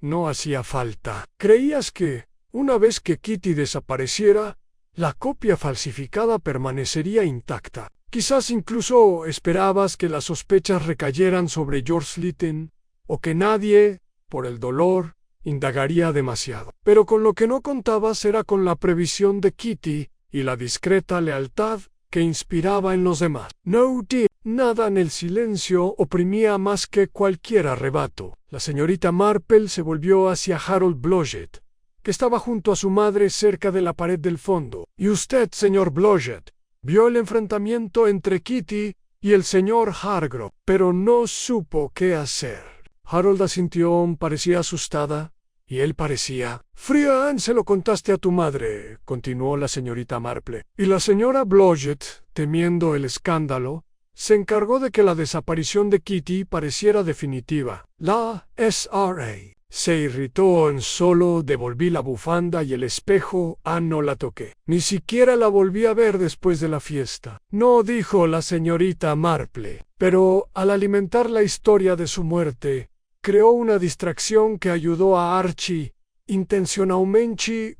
«No hacía falta. ¿Creías que, una vez que Kitty desapareciera, la copia falsificada permanecería intacta? Quizás incluso esperabas que las sospechas recayeran sobre George Lytton, o que nadie, por el dolor, indagaría demasiado. Pero con lo que no contabas era con la previsión de Kitty y la discreta lealtad que inspiraba en los demás». «No, dear», Nada en el silencio oprimía más que cualquier arrebato. La señorita Marple se volvió hacia Harold Blodgett, que estaba junto a su madre cerca de la pared del fondo. «¿Y usted, señor Blodgett, vio el enfrentamiento entre Kitty y el señor Hargrove, pero no supo qué hacer?» Harold asintió, parecía asustada, y él parecía. «Fría, se lo contaste a tu madre», continuó la señorita Marple. «Y la señora Blodgett, temiendo el escándalo, se encargó de que la desaparición de Kitty pareciera definitiva. La SRA se irritó en solo devolví la bufanda y el espejo, no la toqué. Ni siquiera la volví a ver después de la fiesta». No, dijo la señorita Marple, pero al alimentar la historia de su muerte, creó una distracción que ayudó a Archie intencionalmente.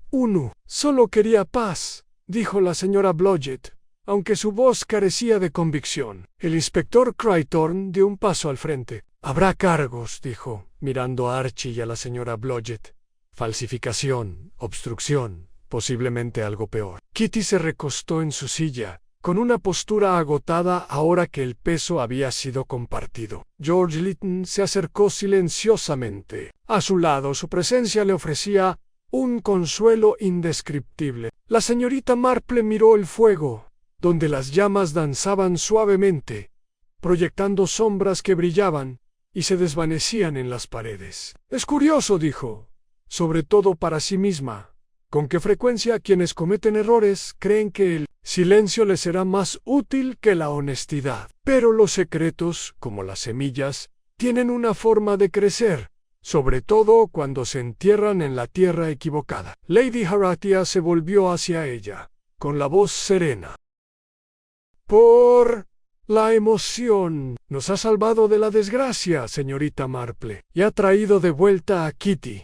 Solo quería paz, dijo la señora Blodgett, aunque su voz carecía de convicción. El inspector Crichton dio un paso al frente. «Habrá cargos», dijo, mirando a Archie y a la señora Blodgett. «Falsificación, obstrucción, posiblemente algo peor». Kitty se recostó en su silla, con una postura agotada ahora que el peso había sido compartido. George Lytton se acercó silenciosamente. A su lado, su presencia le ofrecía un consuelo indescriptible. La señorita Marple miró el fuego, donde las llamas danzaban suavemente, proyectando sombras que brillaban y se desvanecían en las paredes. «Es curioso», dijo, sobre todo para sí misma, «con qué frecuencia quienes cometen errores creen que el silencio les será más útil que la honestidad. Pero los secretos, como las semillas, tienen una forma de crecer, sobre todo cuando se entierran en la tierra equivocada». Lady Haratia se volvió hacia ella, con la voz serena. «Por la emoción nos ha salvado de la desgracia, señorita Marple, y ha traído de vuelta a Kitty».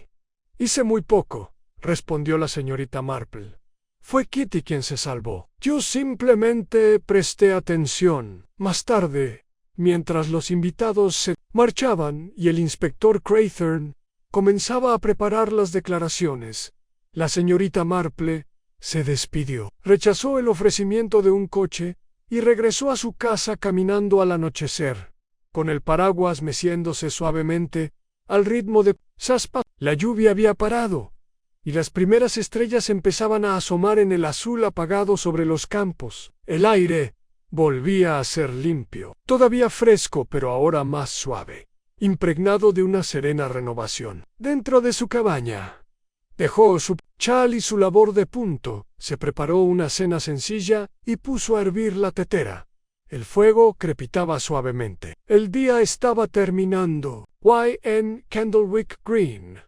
«Hice muy poco», respondió la señorita Marple. «Fue Kitty quien se salvó. Yo simplemente presté atención». Más tarde, mientras los invitados se marchaban y el inspector Craythorne comenzaba a preparar las declaraciones, la señorita Marple se despidió. Rechazó el ofrecimiento de un coche y regresó a su casa caminando al anochecer, con el paraguas meciéndose suavemente al ritmo de zaspa. La lluvia había parado, y las primeras estrellas empezaban a asomar en el azul apagado sobre los campos. El aire volvía a ser limpio, todavía fresco, pero ahora más suave, impregnado de una serena renovación. Dentro de su cabaña, dejó su chal y su labor de punto, se preparó una cena sencilla y puso a hervir la tetera. El fuego crepitaba suavemente. El día estaba terminando. En Candlewick Green,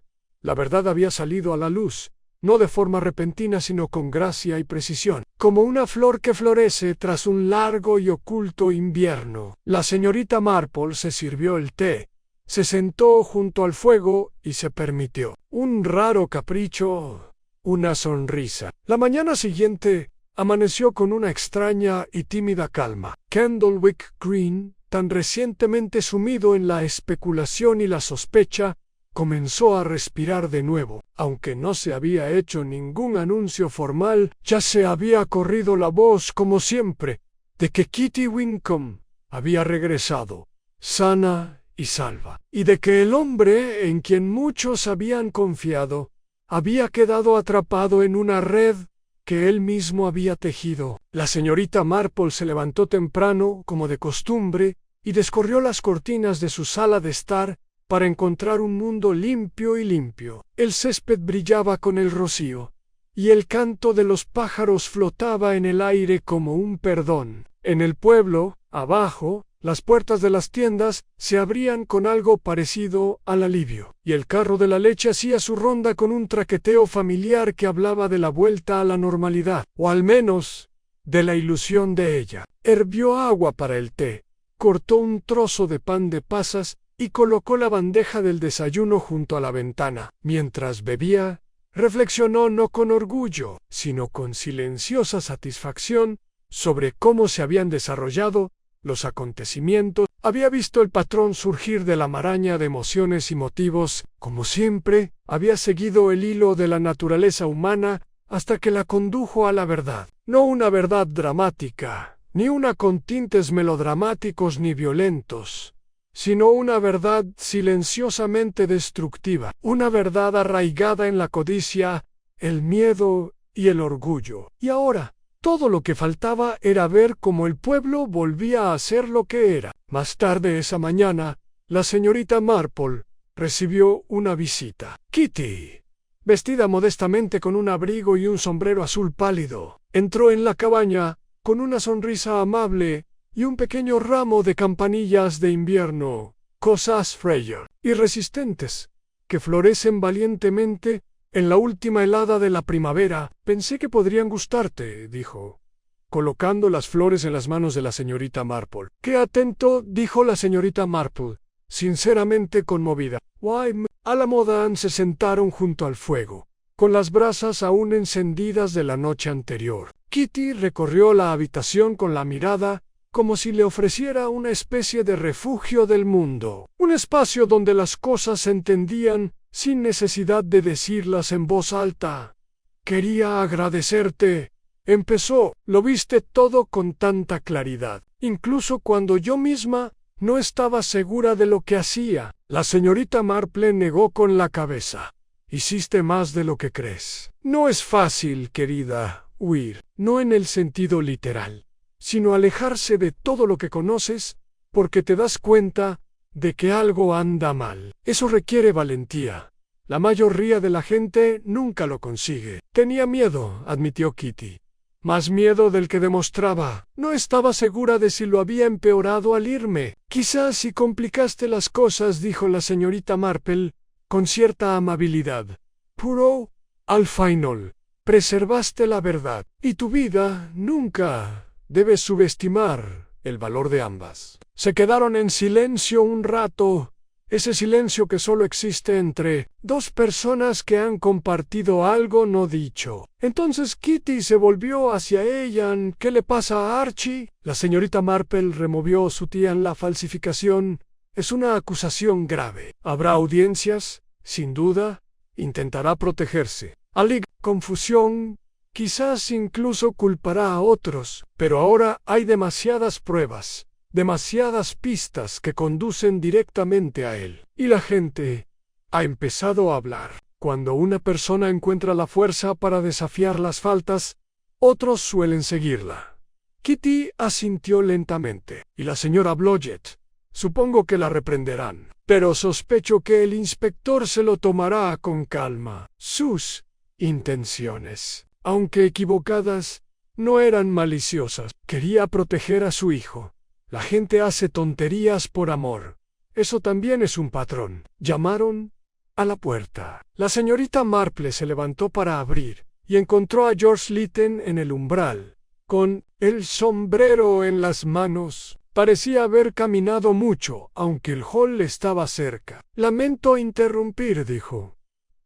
la verdad había salido a la luz, no de forma repentina sino con gracia y precisión, como una flor que florece tras un largo y oculto invierno. La señorita Marple se sirvió el té, se sentó junto al fuego y se permitió un raro capricho, una sonrisa. La mañana siguiente amaneció con una extraña y tímida calma. Candlewick Green, tan recientemente sumido en la especulación y la sospecha, comenzó a respirar de nuevo. Aunque no se había hecho ningún anuncio formal, ya se había corrido la voz, como siempre, de que Kitty Wincombe había regresado, sana y salva, y de que el hombre en quien muchos habían confiado había quedado atrapado en una red que él mismo había tejido. La señorita Marple se levantó temprano, como de costumbre, y descorrió las cortinas de su sala de estar para encontrar un mundo limpio y limpio. El césped brillaba con el rocío, y el canto de los pájaros flotaba en el aire como un perdón. En el pueblo, abajo, las puertas de las tiendas se abrían con algo parecido al alivio, y el carro de la leche hacía su ronda con un traqueteo familiar que hablaba de la vuelta a la normalidad, o al menos de la ilusión de ella. Hervió agua para el té, cortó un trozo de pan de pasas y colocó la bandeja del desayuno junto a la ventana. Mientras bebía, reflexionó no con orgullo, sino con silenciosa satisfacción sobre cómo se habían desarrollado los acontecimientos. Había visto el patrón surgir de la maraña de emociones y motivos. Como siempre, había seguido el hilo de la naturaleza humana hasta que la condujo a la verdad. No una verdad dramática, ni una con tintes melodramáticos ni violentos, sino una verdad silenciosamente destructiva, una verdad arraigada en la codicia, el miedo y el orgullo. Y ahora, todo lo que faltaba era ver cómo el pueblo volvía a ser lo que era. Más tarde esa mañana, la señorita Marple recibió una visita. Kitty, vestida modestamente con un abrigo y un sombrero azul pálido, entró en la cabaña con una sonrisa amable y un pequeño ramo de campanillas de invierno, cosas Freyer, irresistentes, que florecen valientemente en la última helada de la primavera. Pensé que podrían gustarte, dijo, colocando las flores en las manos de la señorita Marple. ¡Qué atento!, dijo la señorita Marple, sinceramente conmovida. Why, a la moda se sentaron junto al fuego, con las brasas aún encendidas de la noche anterior. Kitty recorrió la habitación con la mirada, como si le ofreciera una especie de refugio del mundo, un espacio donde las cosas se entendían sin necesidad de decirlas en voz alta. Quería agradecerte, empezó, lo viste todo con tanta claridad, incluso cuando yo misma no estaba segura de lo que hacía. La señorita Marple negó con la cabeza. Hiciste más de lo que crees. No es fácil, querida, huir, no en el sentido literal, sino alejarse de todo lo que conoces, porque te das cuenta de que algo anda mal. Eso requiere valentía. La mayoría de la gente nunca lo consigue. Tenía miedo, admitió Kitty. Más miedo del que demostraba. No estaba segura de si lo había empeorado al irme. Quizás si complicaste las cosas, dijo la señorita Marple, con cierta amabilidad. Pero, al final, preservaste la verdad. Y tu vida nunca debes subestimar el valor de ambas. Se quedaron en silencio un rato, ese silencio que solo existe entre dos personas que han compartido algo no dicho. Entonces Kitty se volvió hacia ella. ¿Qué le pasa a Archie? La señorita Marple removió su tía en la falsificación. Es una acusación grave. Habrá audiencias, sin duda. Intentará protegerse. Alig, confusión. Quizás incluso culpará a otros, pero ahora hay demasiadas pruebas, demasiadas pistas que conducen directamente a él. Y la gente ha empezado a hablar. Cuando una persona encuentra la fuerza para desafiar las faltas, otros suelen seguirla. Kitty asintió lentamente. Y la señora Blodgett, supongo que la reprenderán, pero sospecho que el inspector se lo tomará con calma. Sus intenciones, aunque equivocadas, no eran maliciosas. Quería proteger a su hijo. La gente hace tonterías por amor. Eso también es un patrón. Llamaron a la puerta. La señorita Marple se levantó para abrir y encontró a George Lytton en el umbral, con el sombrero en las manos. Parecía haber caminado mucho, aunque el hall estaba cerca. Lamento interrumpir, dijo.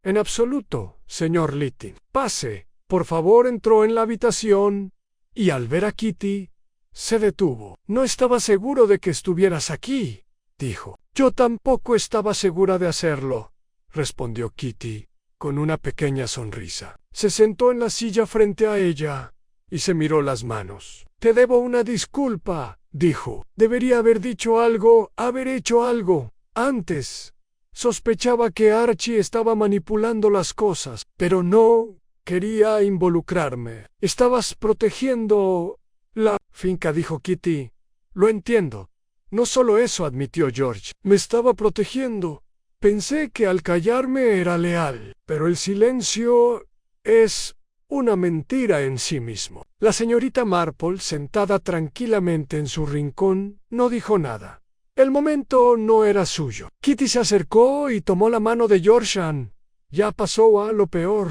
En absoluto, señor Lytton. Pase. Por favor, entró en la habitación y al ver a Kitty, se detuvo. No estaba seguro de que estuvieras aquí, dijo. Yo tampoco estaba segura de hacerlo, respondió Kitty, con una pequeña sonrisa. Se sentó en la silla frente a ella y se miró las manos. Te debo una disculpa, dijo. Debería haber dicho algo, haber hecho algo antes. Sospechaba que Archie estaba manipulando las cosas, pero no quería involucrarme. Estabas protegiendo la finca, dijo Kitty. Lo entiendo. No solo eso, admitió George. Me estaba protegiendo. Pensé que al callarme era leal, pero el silencio es una mentira en sí mismo. La señorita Marple, sentada tranquilamente en su rincón, no dijo nada. El momento no era suyo. Kitty se acercó y tomó la mano de George. Ya pasó a lo peor.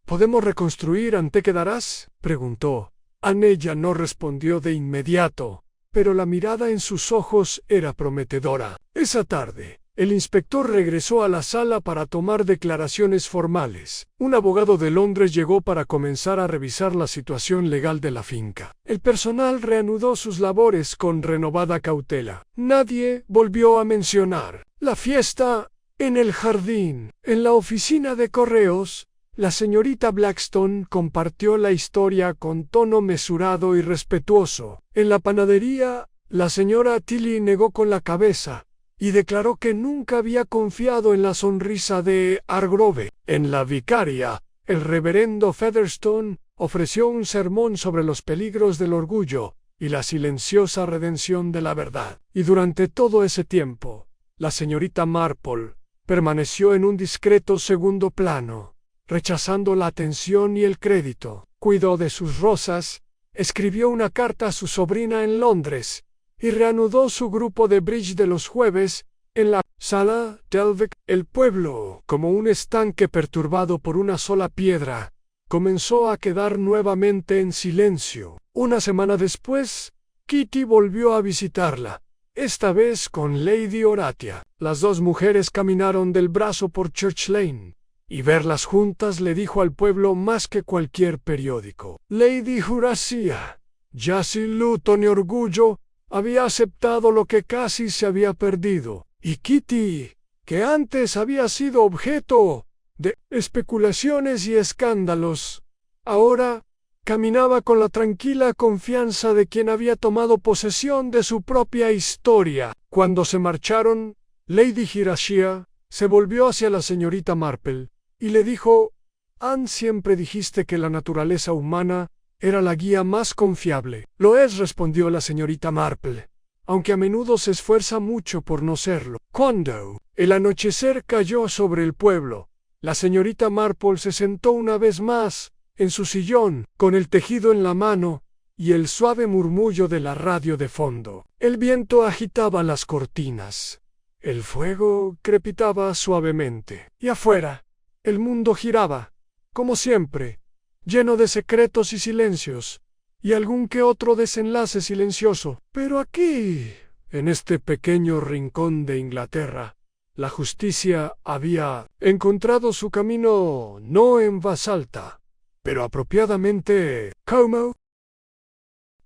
¿Podemos reconstruir? ¿Ante quedarás?, preguntó. Ella no respondió de inmediato, pero la mirada en sus ojos era prometedora. Esa tarde, el inspector regresó a la sala para tomar declaraciones formales. Un abogado de Londres llegó para comenzar a revisar la situación legal de la finca. El personal reanudó sus labores con renovada cautela. Nadie volvió a mencionar la fiesta en el jardín. En la oficina de correos, La señorita Blackstone compartió la historia con tono mesurado y respetuoso. En la panadería, la señora Tilly negó con la cabeza y declaró que nunca había confiado en la sonrisa de Hargrove. En la vicaría, el reverendo Featherstone ofreció un sermón sobre los peligros del orgullo y la silenciosa redención de la verdad. Y durante todo ese tiempo, la señorita Marple permaneció en un discreto segundo plano, rechazando la atención y el crédito. Cuidó de sus rosas, escribió una carta a su sobrina en Londres y reanudó su grupo de bridge de los jueves en la sala del Vic. El pueblo, como un estanque perturbado por una sola piedra, comenzó a quedar nuevamente en silencio. Una semana después, Kitty volvió a visitarla, esta vez con Lady Horatia. Las dos mujeres caminaron del brazo por Church Lane, y verlas juntas le dijo al pueblo más que cualquier periódico. Lady Horatia, ya sin luto ni orgullo, había aceptado lo que casi se había perdido, y Kitty, que antes había sido objeto de especulaciones y escándalos, ahora caminaba con la tranquila confianza de quien había tomado posesión de su propia historia. Cuando se marcharon, Lady Horatia se volvió hacia la señorita Marple y le dijo: «Anne, siempre dijiste que la naturaleza humana era la guía más confiable». «Lo es», respondió la señorita Marple, «aunque a menudo se esfuerza mucho por no serlo». Cuando el anochecer cayó sobre el pueblo, la señorita Marple se sentó una vez más en su sillón, con el tejido en la mano y el suave murmullo de la radio de fondo. El viento agitaba las cortinas. El fuego crepitaba suavemente. Y afuera, el mundo giraba, como siempre, lleno de secretos y silencios, y algún que otro desenlace silencioso. Pero aquí, en este pequeño rincón de Inglaterra, la justicia había encontrado su camino no en voz alta, pero apropiadamente, ¿cómo?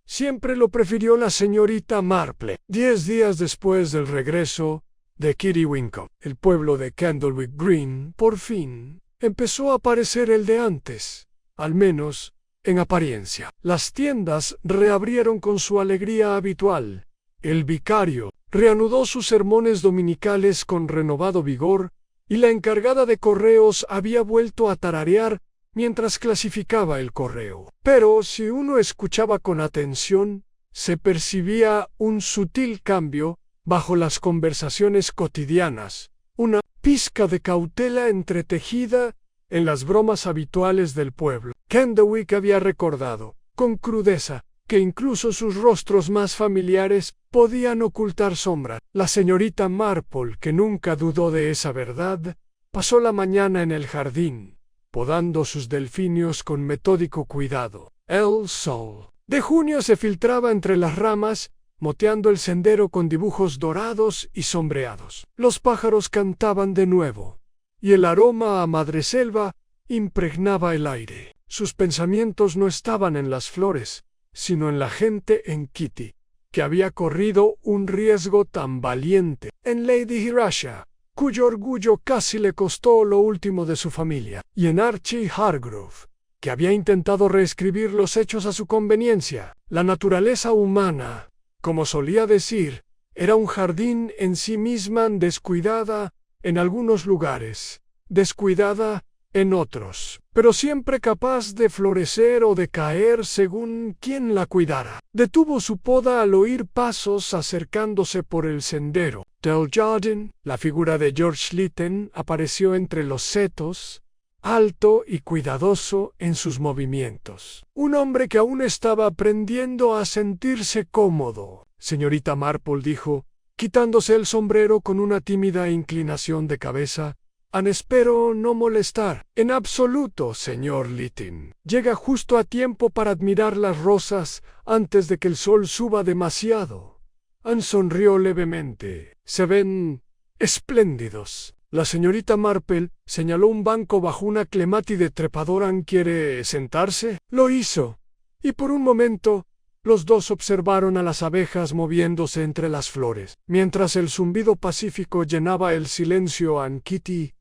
Siempre lo prefirió la señorita Marple. 10 días después del regreso de Kitty Wincop, el pueblo de Candlewick Green, por fin, empezó a parecer el de antes, al menos en apariencia. Las tiendas reabrieron con su alegría habitual. El vicario reanudó sus sermones dominicales con renovado vigor, y la encargada de correos había vuelto a tararear mientras clasificaba el correo. Pero si uno escuchaba con atención, se percibía un sutil cambio bajo las conversaciones cotidianas, una pizca de cautela entretejida en las bromas habituales del pueblo. Candlewick había recordado, con crudeza, que incluso sus rostros más familiares podían ocultar sombra. La señorita Marple, que nunca dudó de esa verdad, pasó la mañana en el jardín, podando sus delfinios con metódico cuidado. El sol de junio se filtraba entre las ramas, moteando el sendero con dibujos dorados y sombreados. Los pájaros cantaban de nuevo, y el aroma a madreselva impregnaba el aire. Sus pensamientos no estaban en las flores, sino en la gente, en Kitty, que había corrido un riesgo tan valiente, en Lady Horatia, cuyo orgullo casi le costó lo último de su familia, y en Archie Hargrove, que había intentado reescribir los hechos a su conveniencia. La naturaleza humana, como solía decir, era un jardín en sí misma, descuidada en algunos lugares, descuidada en otros, pero siempre capaz de florecer o de caer según quien la cuidara. Detuvo su poda al oír pasos acercándose por el sendero del jardín. La figura de George Lytton apareció entre los setos, alto y cuidadoso en sus movimientos. Un hombre que aún estaba aprendiendo a sentirse cómodo. Señorita Marple dijo, quitándose el sombrero con una tímida inclinación de cabeza: «Anne, espero no molestar». «En absoluto, señor Lytton. Llega justo a tiempo para admirar las rosas antes de que el sol suba demasiado». Anne sonrió levemente. «Se ven espléndidos». La señorita Marple señaló un banco bajo una clematide trepadora. «¿Anne quiere sentarse?» Lo hizo, y por un momento los dos observaron a las abejas moviéndose entre las flores. Mientras el zumbido pacífico llenaba el silencio, Kitty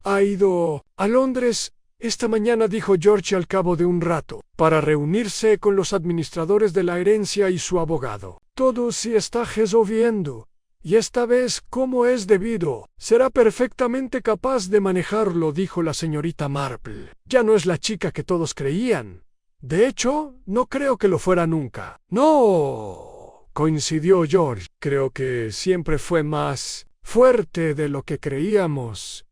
ha ido a Londres Esta mañana, dijo George al cabo de un rato, para reunirse con los administradores de la herencia y su abogado. Todo se está resolviendo, y esta vez, como es debido, será perfectamente capaz de manejarlo, dijo la señorita Marple. Ya no es la chica que todos creían. De hecho, no creo que lo fuera nunca. No, coincidió George. Creo que siempre fue más fuerte de lo que creíamos.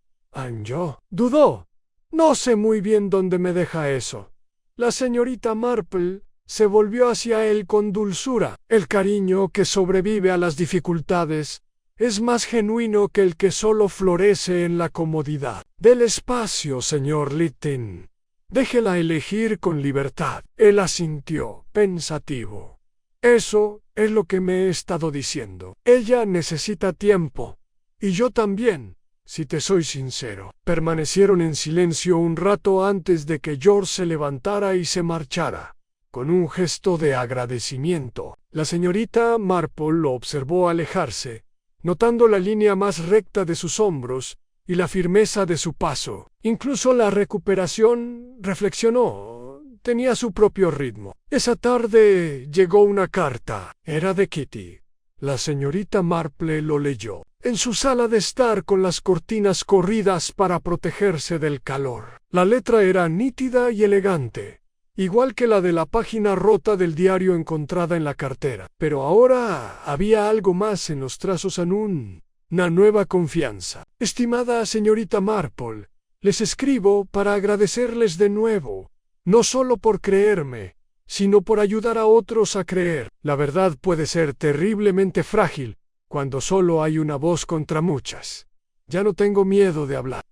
Yo dudó. No sé muy bien dónde me deja eso. La señorita Marple se volvió hacia él con dulzura. El cariño que sobrevive a las dificultades es más genuino que el que solo florece en la comodidad del espacio, señor Litton. Déjela elegir con libertad. Él asintió, pensativo. Eso es lo que me he estado diciendo. Ella necesita tiempo. Y yo también. Si te soy sincero. Permanecieron en silencio un rato antes de que George se levantara y se marchara. Con un gesto de agradecimiento, la señorita Marple lo observó alejarse, notando la línea más recta de sus hombros y la firmeza de su paso. Incluso la recuperación, reflexionó, tenía su propio ritmo. Esa tarde llegó una carta. Era de Kitty. La señorita Marple lo leyó. En su sala de estar con las cortinas corridas para protegerse del calor. La letra era nítida y elegante, igual que la de la página rota del diario encontrada en la cartera. Pero ahora había algo más en los trazos una nueva confianza. Estimada señorita Marple, les escribo para agradecerles de nuevo, no solo por creerme, sino por ayudar a otros a creer. La verdad puede ser terriblemente frágil, cuando solo hay una voz contra muchas. Ya no tengo miedo de hablar.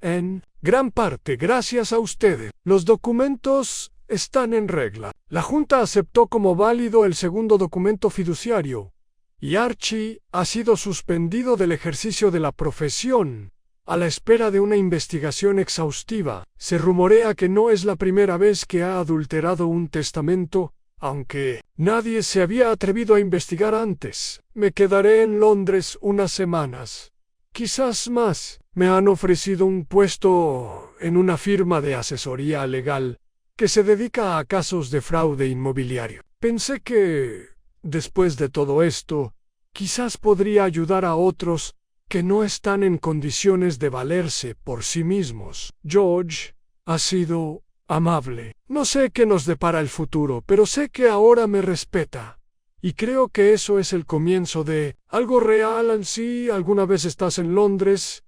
En gran parte gracias a ustedes. Los documentos están en regla. La Junta aceptó como válido el segundo documento fiduciario, y Archie ha sido suspendido del ejercicio de la profesión, a la espera de una investigación exhaustiva. Se rumorea que no es la primera vez que ha adulterado un testamento, aunque nadie se había atrevido a investigar antes. Me quedaré en Londres unas semanas, quizás más. Me han ofrecido un puesto en una firma de asesoría legal que se dedica a casos de fraude inmobiliario. Pensé que, después de todo esto, quizás podría ayudar a otros que no están en condiciones de valerse por sí mismos. George ha sido amable. No sé qué nos depara el futuro, pero sé que ahora me respeta. Y creo que eso es el comienzo de algo real. Si alguna vez estás en Londres,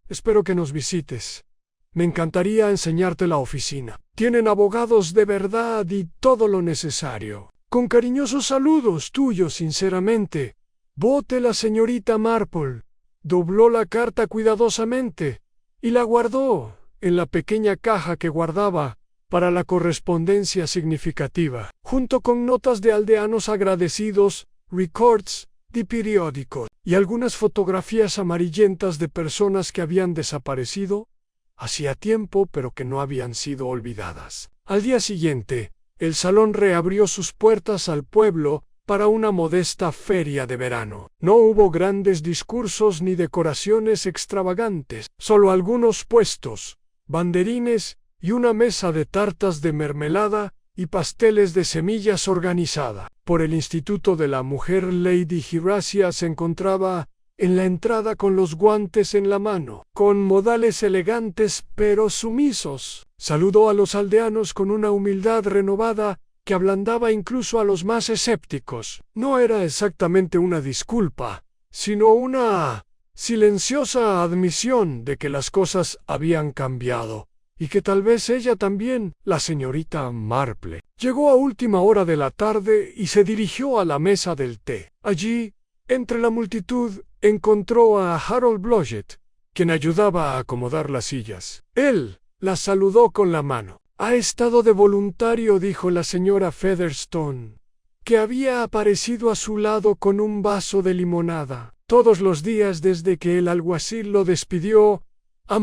espero que nos visites. Me encantaría enseñarte la oficina. Tienen abogados de verdad y todo lo necesario. Con cariñosos saludos tuyos, sinceramente. Vote la señorita Marple. Dobló la carta cuidadosamente y la guardó en la pequeña caja que guardaba para la correspondencia significativa, junto con notas de aldeanos agradecidos, records de periódicos y algunas fotografías amarillentas de personas que habían desaparecido hacía tiempo pero que no habían sido olvidadas. Al día siguiente, el salón reabrió sus puertas al pueblo para una modesta feria de verano. No hubo grandes discursos ni decoraciones extravagantes, solo algunos puestos, banderines y una mesa de tartas de mermelada y pasteles de semillas organizada por el Instituto de la Mujer. Lady Girasia se encontraba en la entrada con los guantes en la mano, con modales elegantes pero sumisos. Saludó a los aldeanos con una humildad renovada que ablandaba incluso a los más escépticos. No era exactamente una disculpa, sino una silenciosa admisión de que las cosas habían cambiado, y que tal vez ella también. La señorita Marple llegó a última hora de la tarde y se dirigió a la mesa del té. Allí, entre la multitud, encontró a Harold Blodgett, quien ayudaba a acomodar las sillas. Él la saludó con la mano. Ha estado de voluntario, dijo la señora Featherstone, que había aparecido a su lado con un vaso de limonada. Todos los días desde que el alguacil lo despidió,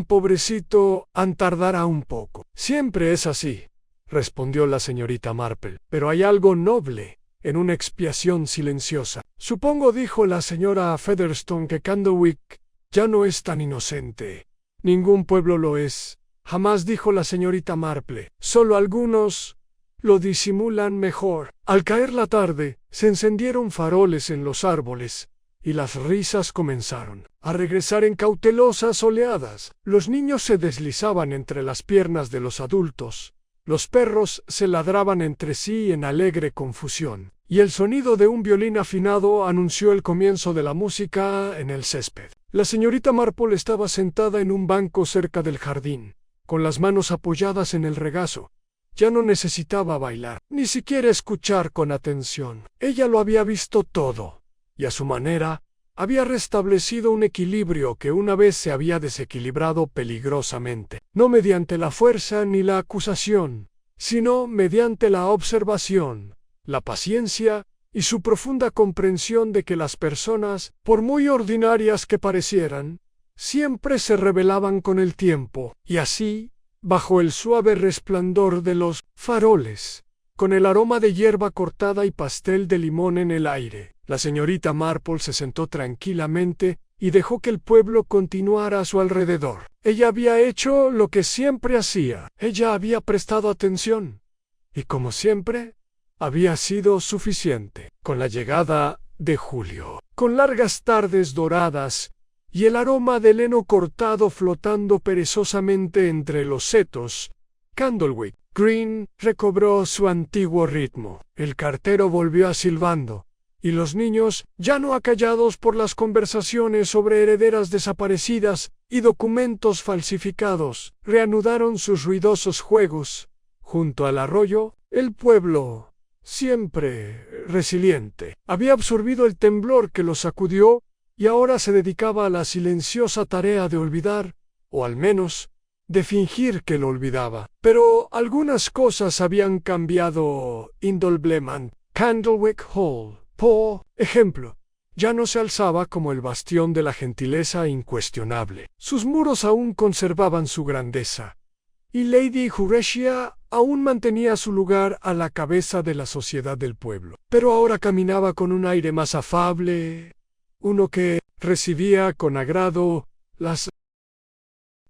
pobrecito, tardará un poco. Siempre es así, respondió la señorita Marple, pero hay algo noble en una expiación silenciosa. Supongo, dijo la señora Featherstone, que Candlewick ya no es tan inocente. Ningún pueblo lo es. Jamás, dijo la señorita Marple. Solo algunos lo disimulan mejor. Al caer la tarde, se encendieron faroles en los árboles, y las risas comenzaron a regresar en cautelosas oleadas. Los niños se deslizaban entre las piernas de los adultos. Los perros se ladraban entre sí en alegre confusión, y el sonido de un violín afinado anunció el comienzo de la música en el césped. La señorita Marple estaba sentada en un banco cerca del jardín, con las manos apoyadas en el regazo. Ya no necesitaba bailar, ni siquiera escuchar con atención. Ella lo había visto todo, y a su manera había restablecido un equilibrio que una vez se había desequilibrado peligrosamente, no mediante la fuerza ni la acusación, sino mediante la observación, la paciencia y su profunda comprensión de que las personas, por muy ordinarias que parecieran, siempre se revelaban con el tiempo, y así, bajo el suave resplandor de los faroles, con el aroma de hierba cortada y pastel de limón en el aire, la señorita Marple se sentó tranquilamente y dejó que el pueblo continuara a su alrededor. Ella había hecho lo que siempre hacía. Ella había prestado atención. Y como siempre, había sido suficiente. Con la llegada de julio, con largas tardes doradas y el aroma del heno cortado flotando perezosamente entre los setos, Candlewick Green recobró su antiguo ritmo. El cartero volvió a silbando, y los niños, ya no acallados por las conversaciones sobre herederas desaparecidas y documentos falsificados, reanudaron sus ruidosos juegos. Junto al arroyo, el pueblo, siempre resiliente, había absorbido el temblor que lo sacudió y ahora se dedicaba a la silenciosa tarea de olvidar, o al menos, de fingir que lo olvidaba. Pero algunas cosas habían cambiado indolblemente. Candlewick Hall, por ejemplo, ya no se alzaba como el bastión de la gentileza incuestionable. Sus muros aún conservaban su grandeza, y Lady Horatia aún mantenía su lugar a la cabeza de la sociedad del pueblo. Pero ahora caminaba con un aire más afable, uno que recibía con agrado las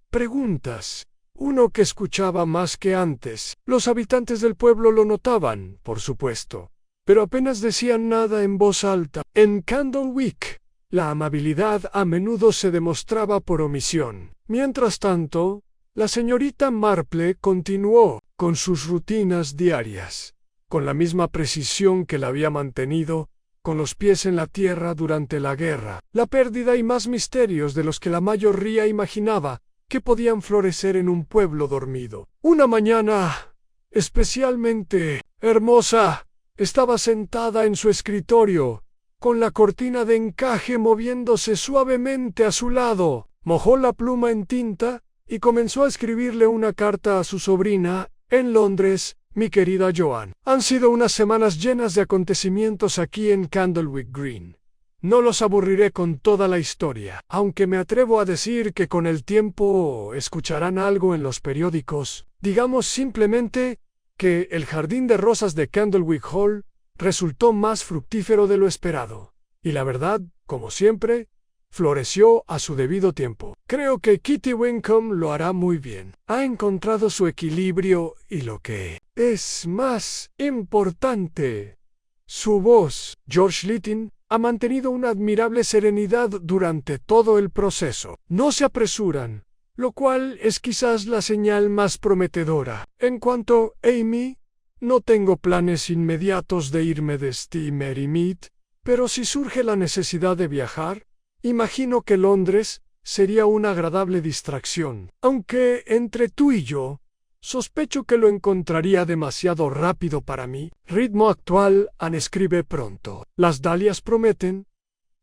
preguntas, uno que escuchaba más que antes. Los habitantes del pueblo lo notaban, por supuesto, pero apenas decían nada en voz alta. En Candlewick, la amabilidad a menudo se demostraba por omisión. Mientras tanto, la señorita Marple continuó con sus rutinas diarias, con la misma precisión que la había mantenido con los pies en la tierra durante la guerra, la pérdida y más misterios de los que la mayoría imaginaba que podían florecer en un pueblo dormido. Una mañana especialmente hermosa, estaba sentada en su escritorio, con la cortina de encaje moviéndose suavemente a su lado. Mojó la pluma en tinta y comenzó a escribirle una carta a su sobrina, en Londres. Mi querida Joan, han sido unas semanas llenas de acontecimientos aquí en Candlewick Green. No los aburriré con toda la historia, aunque me atrevo a decir que con el tiempo escucharán algo en los periódicos. Digamos simplemente que el jardín de rosas de Candlewick Hall resultó más fructífero de lo esperado, y la verdad, como siempre, floreció a su debido tiempo. Creo que Kitty Wickham lo hará muy bien. Ha encontrado su equilibrio y lo que es más importante, su voz. George Lytton ha mantenido una admirable serenidad durante todo el proceso. No se apresuran, lo cual es quizás la señal más prometedora. En cuanto a Amy, no tengo planes inmediatos de irme de Merrymead, pero si surge la necesidad de viajar, imagino que Londres sería una agradable distracción, aunque entre tú y yo, sospecho que lo encontraría demasiado rápido para mí. Ritmo actual, Anne escribe pronto. Las dalias prometen,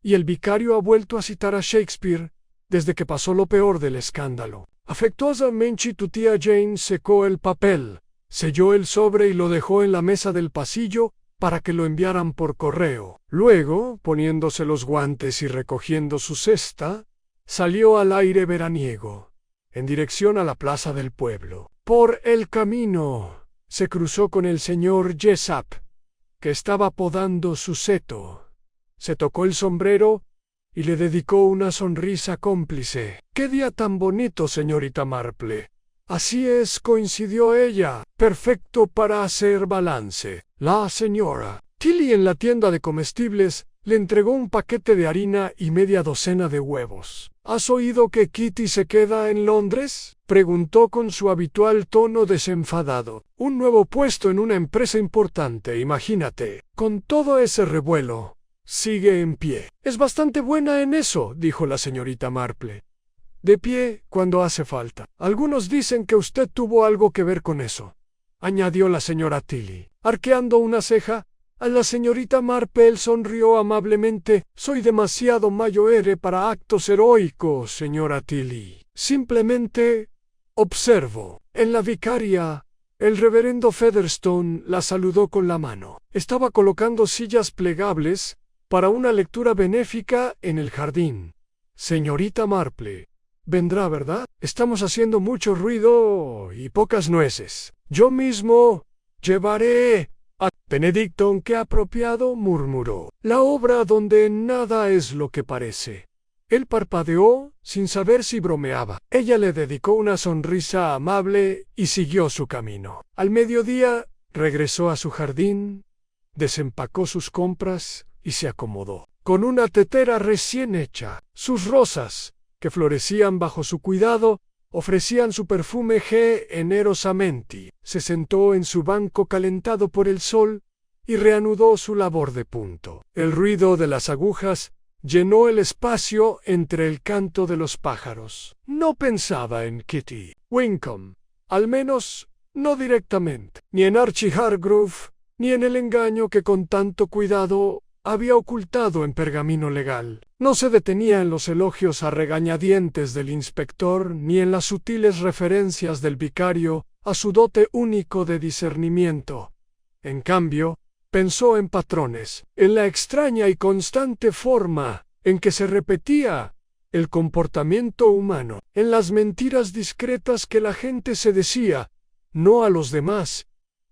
y el vicario ha vuelto a citar a Shakespeare desde que pasó lo peor del escándalo. Afectuosamente tu tía Jane secó el papel, selló el sobre y lo dejó en la mesa del pasillo para que lo enviaran por correo. Luego, poniéndose los guantes y recogiendo su cesta, salió al aire veraniego, en dirección a la plaza del pueblo. Por el camino, se cruzó con el señor Jessup, que estaba podando su seto. Se tocó el sombrero y le dedicó una sonrisa cómplice. «¡Qué día tan bonito, señorita Marple!». «Así es», coincidió ella, «perfecto para hacer balance». La señora Tilly en la tienda de comestibles le entregó un paquete de harina y media docena de huevos. «¿Has oído que Kitty se queda en Londres?», preguntó con su habitual tono desenfadado. «Un nuevo puesto en una empresa importante, imagínate. Con todo ese revuelo, sigue en pie». «Es bastante buena en eso», dijo la señorita Marple. «De pie cuando hace falta. Algunos dicen que usted tuvo algo que ver con eso», añadió la señora Tilly. Arqueando una ceja, a la señorita Marple sonrió amablemente. «Soy demasiado mayor para actos heroicos, señora Tilly. Simplemente observo». En la vicaria, el reverendo Featherstone la saludó con la mano. Estaba colocando sillas plegables para una lectura benéfica en el jardín. «Señorita Marple, vendrá, ¿verdad? Estamos haciendo mucho ruido y pocas nueces. Yo mismo llevaré a Benedicton». «Qué apropiado», murmuró. «La obra donde nada es lo que parece». Él parpadeó sin saber si bromeaba. Ella le dedicó una sonrisa amable y siguió su camino. Al mediodía regresó a su jardín, desempacó sus compras y se acomodó. Con una tetera recién hecha, sus rosas, que florecían bajo su cuidado, ofrecían su perfume generosamente. Se sentó en su banco calentado por el sol y reanudó su labor de punto. El ruido de las agujas llenó el espacio entre el canto de los pájaros. No pensaba en Kitty Wickham, al menos no directamente, ni en Archie Hargrove, ni en el engaño que con tanto cuidado había ocultado en pergamino legal. No se detenía en los elogios a regañadientes del inspector, ni en las sutiles referencias del vicario a su dote único de discernimiento. En cambio, pensó en patrones, en la extraña y constante forma en que se repetía el comportamiento humano, en las mentiras discretas que la gente se decía, no a los demás,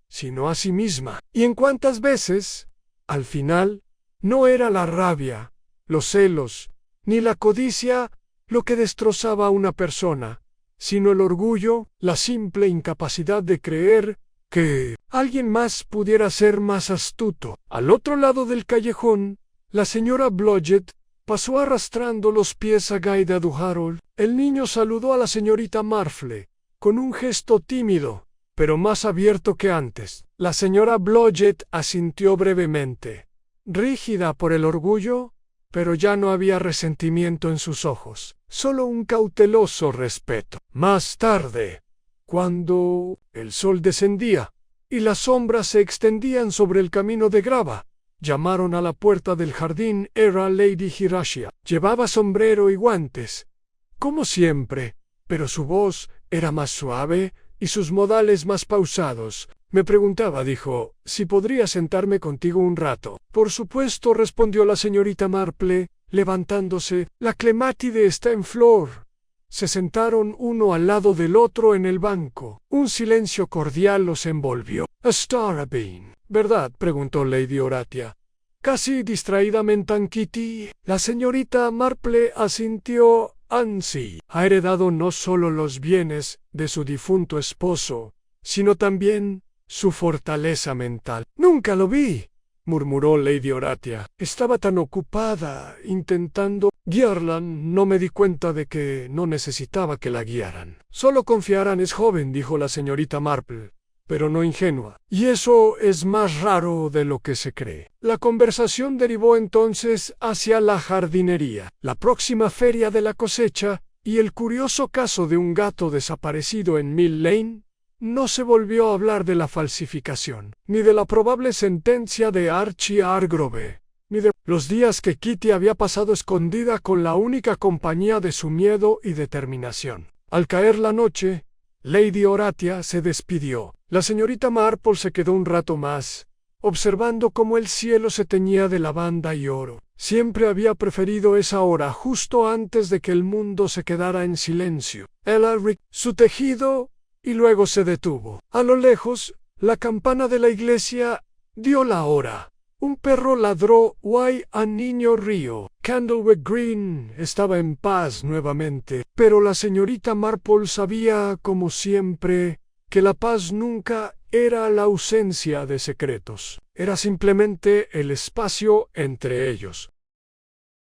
sino a sí misma, y en cuántas veces, al final, no era la rabia, los celos, ni la codicia lo que destrozaba a una persona, sino el orgullo, la simple incapacidad de creer que alguien más pudiera ser más astuto. Al otro lado del callejón, la señora Blodgett pasó arrastrando los pies a Gaida Duharold. El niño saludó a la señorita Marple con un gesto tímido, pero más abierto que antes. La señora Blodgett asintió brevemente, rígida por el orgullo, pero ya no había resentimiento en sus ojos, solo un cauteloso respeto. Más tarde, cuando el sol descendía y las sombras se extendían sobre el camino de grava, llamaron a la puerta del jardín. Era Lady Hirashia. Llevaba sombrero y guantes, como siempre, pero su voz era más suave y sus modales más pausados. «Me preguntaba», dijo, «si podría sentarme contigo un rato». «Por supuesto», respondió la señorita Marple, levantándose. «La clemátide está en flor». Se sentaron uno al lado del otro en el banco. Un silencio cordial los envolvió. «Está bien, ¿verdad?», preguntó Lady Horatia, casi distraídamente. «¿En Kitty?». La señorita Marple asintió. «Ansí ha heredado no solo los bienes de su difunto esposo, sino también su fortaleza mental». «Nunca lo vi», murmuró Lady Horatia. «Estaba tan ocupada intentando guiarla, no me di cuenta de que no necesitaba que la guiaran». «Solo confiarán, es joven», dijo la señorita Marple, «pero no ingenua. Y eso es más raro de lo que se cree». La conversación derivó entonces hacia la jardinería, la próxima feria de la cosecha y el curioso caso de un gato desaparecido en Mill Lane. No se volvió a hablar de la falsificación, ni de la probable sentencia de Archie Hargrove, ni de los días que Kitty había pasado escondida con la única compañía de su miedo y determinación. Al caer la noche, Lady Horatia se despidió. La señorita Marple se quedó un rato más, observando cómo el cielo se teñía de lavanda y oro. Siempre había preferido esa hora, justo antes de que el mundo se quedara en silencio. Ella su tejido y luego se detuvo. A lo lejos, la campana de la iglesia dio la hora. Un perro ladró guay a Niño Río. Candlewick Green estaba en paz nuevamente, pero la señorita Marple sabía, como siempre, que la paz nunca era la ausencia de secretos. Era simplemente el espacio entre ellos.